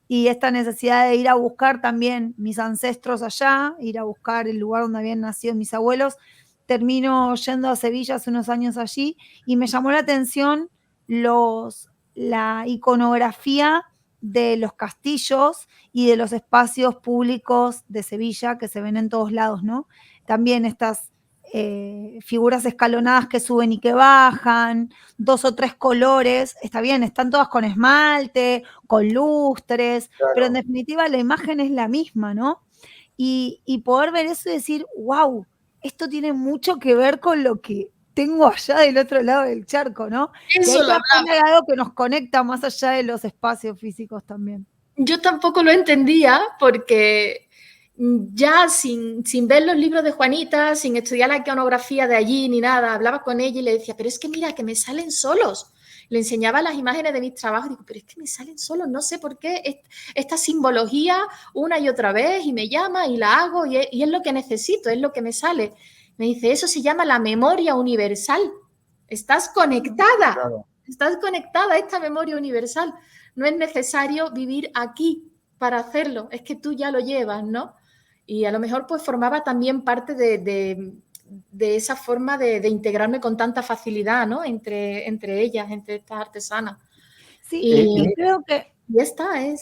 y esta necesidad de ir a buscar también mis ancestros allá, ir a buscar el lugar donde habían nacido mis abuelos, termino yendo a Sevilla hace unos años allí y me llamó la atención la iconografía de los castillos y de los espacios públicos de Sevilla que se ven en todos lados, ¿no? También estas figuras escalonadas que suben y que bajan, dos o tres colores, está bien, están todas con esmalte, con lustres, pero en Claro. definitiva la imagen es la misma, ¿no? Y poder ver eso y decir, wow, esto tiene mucho que ver con lo que tengo allá del otro lado del charco, ¿no? Y Eso ahí te lo das hablaba. cuenta de algo que nos conecta más allá de los espacios físicos también. Yo tampoco lo entendía porque ya sin ver los libros de Juanita, sin estudiar la iconografía de allí ni nada, hablaba con ella y le decía, pero es que mira, que me salen solos. Le enseñaba las imágenes de mis trabajos y digo, pero es que me salen solos, no sé por qué esta simbología una y otra vez y me llama y la hago y es lo que necesito, es lo que me sale. Me dice, eso se llama la memoria universal. Estás conectada, Claro. estás conectada a esta memoria universal. No es necesario vivir aquí para hacerlo, es que tú ya lo llevas, ¿no? Y a lo mejor pues formaba también parte de esa forma de integrarme con tanta facilidad, ¿no? Entre ellas, entre estas artesanas. Sí, Y, y creo que y está el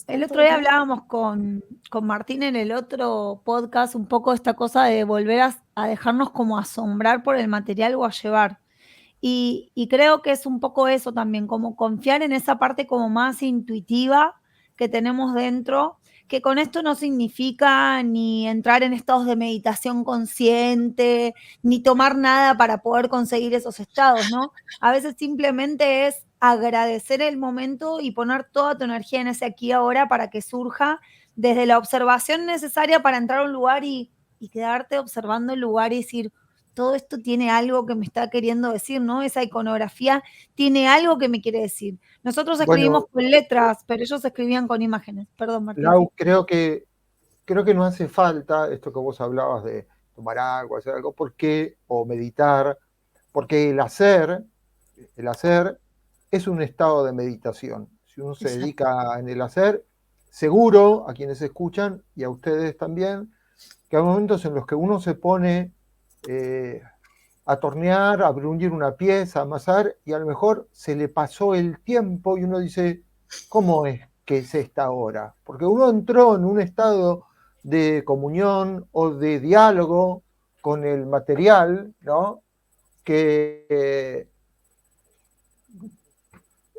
en otro todos día lados. hablábamos con Martín en el otro podcast un poco de esta cosa de volver a dejarnos como asombrar por el material o a llevar. Y creo que es un poco eso también, como confiar en esa parte como más intuitiva que tenemos dentro, que con esto no significa ni entrar en estados de meditación consciente, ni tomar nada para poder conseguir esos estados, ¿no? A veces simplemente es agradecer el momento y poner toda tu energía en ese aquí y ahora para que surja desde la observación necesaria para entrar a un lugar y quedarte observando el lugar y decir, todo esto tiene algo que me está queriendo decir, ¿no? Esa iconografía tiene algo que me quiere decir. Nosotros escribimos Bueno, con letras, pero ellos escribían con imágenes. Perdón, Martín, sí. Lau, creo que no hace falta esto que vos hablabas de tomar agua, hacer algo, porque, o meditar, porque el hacer es un estado de meditación. Si uno se Exacto. dedica en el hacer, seguro a quienes escuchan y a ustedes también, que hay momentos en los que uno se pone a tornear, a bruñir una pieza, a amasar, y a lo mejor se le pasó el tiempo y uno dice, ¿cómo es que es esta hora? Porque uno entró en un estado de comunión o de diálogo con el material, ¿no? Que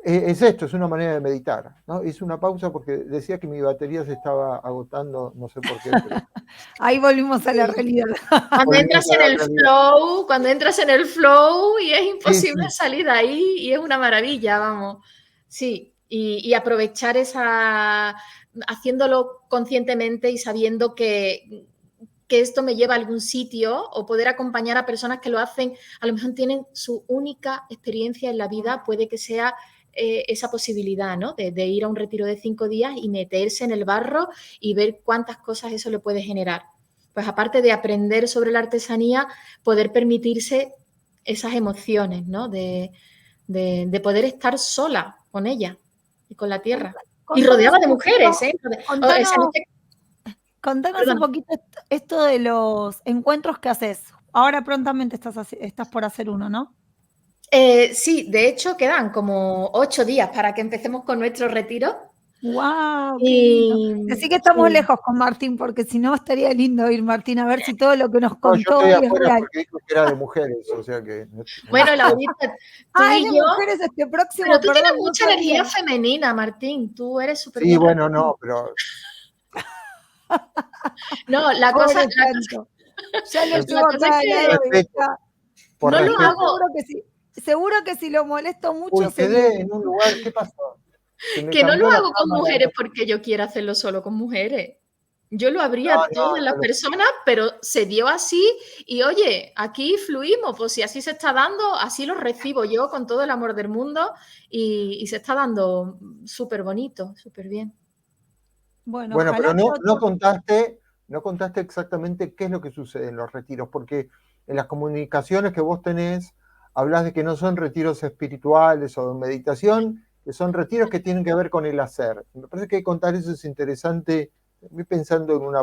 es esto, es una manera de meditar, ¿no? Hice una pausa porque decía que mi batería se estaba agotando, no sé por qué. Pero Ahí volvimos a la realidad. Cuando entras en el flow, y es imposible sí. salir de ahí y es una maravilla, vamos. Sí, y aprovechar haciéndolo conscientemente y sabiendo que esto me lleva a algún sitio, o poder acompañar a personas que lo hacen, a lo mejor tienen su única experiencia en la vida, puede que sea esa posibilidad, ¿no? De ir a un retiro de 5 días y meterse en el barro y ver cuántas cosas eso le puede generar. Pues aparte de aprender sobre la artesanía, poder permitirse esas emociones, ¿no? De poder estar sola con ella y con la tierra. Y rodeada de mujeres, ¿eh? Contanos un poquito esto de los encuentros que haces. Ahora prontamente estás por hacer uno, ¿no? Sí, de hecho quedan como 8 días para que empecemos con nuestro retiro. ¡Wow! ¡Qué lindo! Así que estamos lejos con Martín, porque si no estaría lindo ir, Martín, a ver si todo lo que nos contó yo estoy es afuera real. porque dijo que era de mujeres, o sea que... Bueno, Laurita, tú es y de yo... mujeres este próximo, Pero tú tienes perdón, no mucha sabía. energía femenina, Martín. Tú eres súper Sí, bien. bueno, no, pero... No, la cosa... Ya lo llevo acá al lado y está... No lo hago... Seguro que si lo molesto mucho Uy, se quedé viene. en un lugar, ¿qué pasó? Que no lo hago con mujeres porque yo quiera hacerlo solo con mujeres. Yo lo habría todas las personas, pero se dio así y oye, aquí fluimos, pues si así se está dando, así lo recibo yo con todo el amor del mundo y se está dando súper bonito, súper bien. Bueno, pero no contaste exactamente qué es lo que sucede en los retiros, porque en las comunicaciones que vos tenés, hablas de que no son retiros espirituales o de meditación, que son retiros que tienen que ver con el hacer. Me parece que contar eso es interesante, estoy pensando en una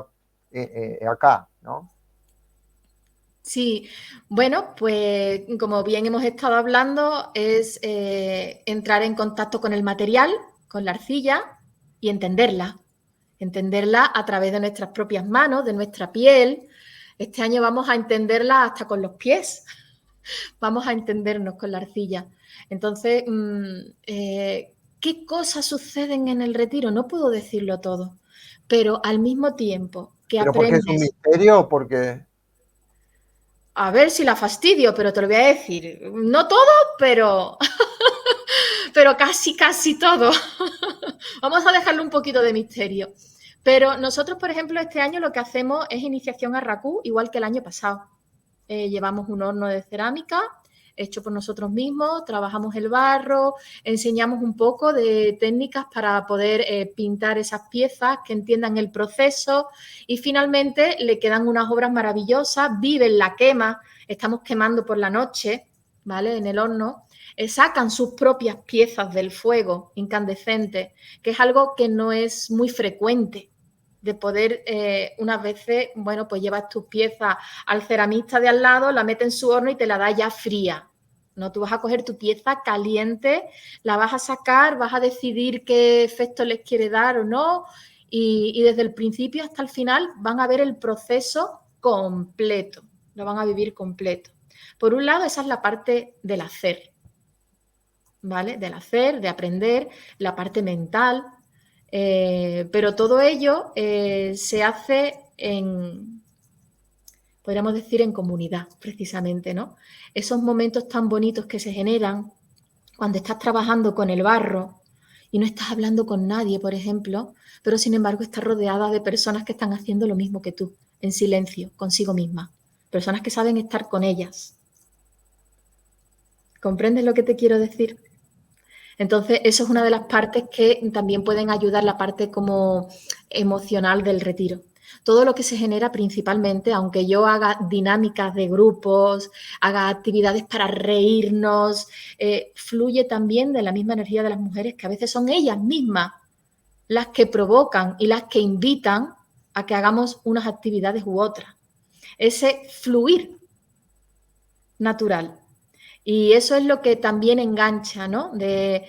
acá, ¿no? Sí, bueno, pues como bien hemos estado hablando, es entrar en contacto con el material, con la arcilla y entenderla a través de nuestras propias manos, de nuestra piel. Este año vamos a entenderla hasta con los pies, vamos a entendernos con la arcilla. Entonces, ¿qué cosas suceden en el retiro? No puedo decirlo todo, pero al mismo tiempo que ¿Pero aprendes... porque es un misterio o porque...? A ver si la fastidio, pero te lo voy a decir. No todo, pero, pero casi todo. Vamos a dejarle un poquito de misterio. Pero nosotros, por ejemplo, este año lo que hacemos es iniciación a Raku, igual que el año pasado. Llevamos un horno de cerámica hecho por nosotros mismos, trabajamos el barro, enseñamos un poco de técnicas para poder pintar esas piezas, que entiendan el proceso y finalmente le quedan unas obras maravillosas, viven la quema, estamos quemando por la noche, ¿vale? En el horno, sacan sus propias piezas del fuego incandescente, que es algo que no es muy frecuente de poder unas veces, bueno, pues llevas tus piezas al ceramista de al lado, la mete en su horno y te la da ya fría. No, tú vas a coger tu pieza caliente, la vas a sacar, vas a decidir qué efecto les quiere dar o no y desde el principio hasta el final van a ver el proceso completo, lo van a vivir completo. Por un lado, esa es la parte del hacer, ¿vale? Del hacer, de aprender, la parte mental, pero todo ello se hace podríamos decir, en comunidad, precisamente, ¿no? Esos momentos tan bonitos que se generan cuando estás trabajando con el barro y no estás hablando con nadie, por ejemplo, pero sin embargo estás rodeada de personas que están haciendo lo mismo que tú, en silencio, consigo misma. Personas que saben estar con ellas. ¿Comprendes lo que te quiero decir? Entonces, eso es una de las partes que también pueden ayudar la parte como emocional del retiro. Todo lo que se genera principalmente, aunque yo haga dinámicas de grupos, haga actividades para reírnos, fluye también de la misma energía de las mujeres, que a veces son ellas mismas las que provocan y las que invitan a que hagamos unas actividades u otras. Ese fluir natural. Y eso es lo que también engancha, ¿no? De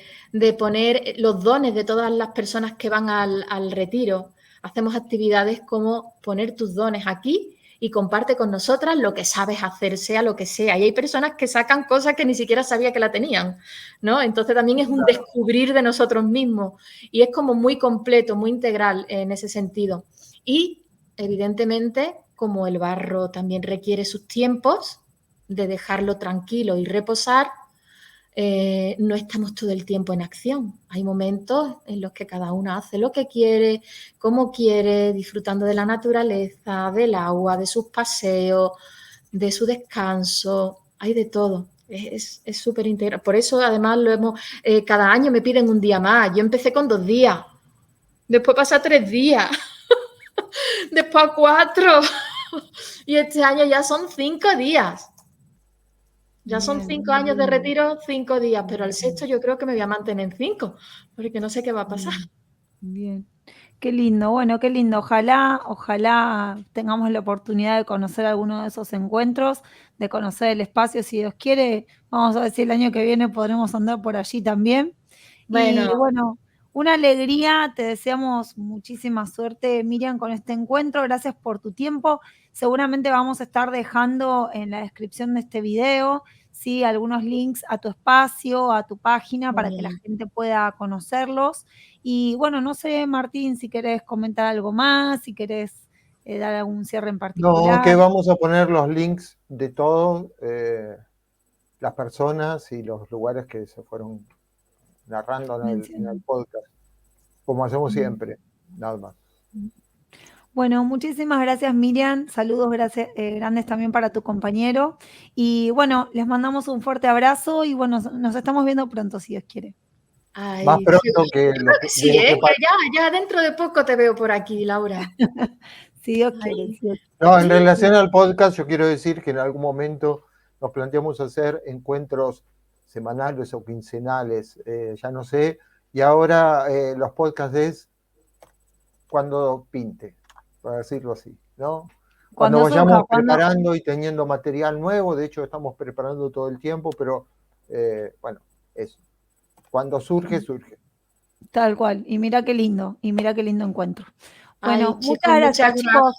poner los dones de todas las personas que van al retiro. hacemos actividades como poner tus dones aquí y comparte con nosotras lo que sabes hacer, sea lo que sea. Y hay personas que sacan cosas que ni siquiera sabía que la tenían, ¿no? Entonces también es un descubrir de nosotros mismos y es como muy completo, muy integral en ese sentido. Y evidentemente, como el barro también requiere sus tiempos de dejarlo tranquilo y reposar, no estamos todo el tiempo en acción. Hay momentos en los que cada una hace lo que quiere, como quiere, disfrutando de la naturaleza, del agua, de sus paseos, de su descanso. Hay de todo. Es súper integral. Por eso, además, cada año me piden un día más. Yo empecé con 2 días. Después pasé a 3 días. Después a 4. Y este año ya son 5 días. Ya son 5 años de retiro, 5 días, pero al sexto yo creo que me voy a mantener en 5, porque no sé qué va a pasar. Bien. Qué lindo, bueno, qué lindo. Ojalá tengamos la oportunidad de conocer alguno de esos encuentros, de conocer el espacio, si Dios quiere. Vamos a ver si el año que viene podremos andar por allí también. Bueno. Y bueno, una alegría, te deseamos muchísima suerte, Miriam, con este encuentro. Gracias por tu tiempo. Seguramente vamos a estar dejando en la descripción de este video, ¿sí?, algunos links a tu espacio, a tu página, para que la gente pueda conocerlos. Y bueno, no sé, Martín, si querés comentar algo más, si querés dar algún cierre en particular. No, que vamos a poner los links de todas las personas y los lugares que se fueron narrando en el podcast, como hacemos siempre, nada más. Bueno, muchísimas gracias, Miriam. Saludos grandes también para tu compañero. Y bueno, les mandamos un fuerte abrazo y bueno, nos estamos viendo pronto, si Dios quiere. Ay, más pronto que creo que sí, ya dentro de poco te veo por aquí, Laura. Si Dios quiere. No, en relación al podcast, yo quiero decir que en algún momento nos planteamos hacer encuentros semanales o quincenales, ya no sé, y ahora los podcasts es cuando pinte, para decirlo así, ¿no? Cuando vayamos preparando y teniendo material nuevo, de hecho estamos preparando todo el tiempo, pero bueno, eso. Cuando surge, surge. Tal cual, y mira qué lindo encuentro. Bueno, Ay, chicos, muchas gracias, chicos.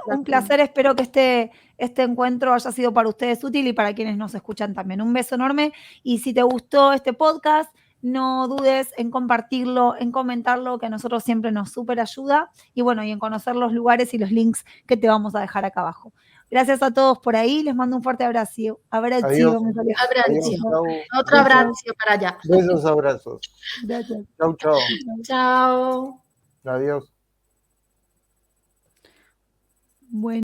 Un placer. Espero que este encuentro haya sido para ustedes útil y para quienes nos escuchan también. Un beso enorme. Y si te gustó este podcast, no dudes en compartirlo, en comentarlo, que a nosotros siempre nos súper ayuda. Y bueno, y en conocer los lugares y los links que te vamos a dejar acá abajo. Gracias a todos por ahí. Les mando un fuerte abrazo. Adiós. Otro abrazo para allá. Besos, abrazos. Gracias. Chau, chau. Chao. Adiós. Bueno.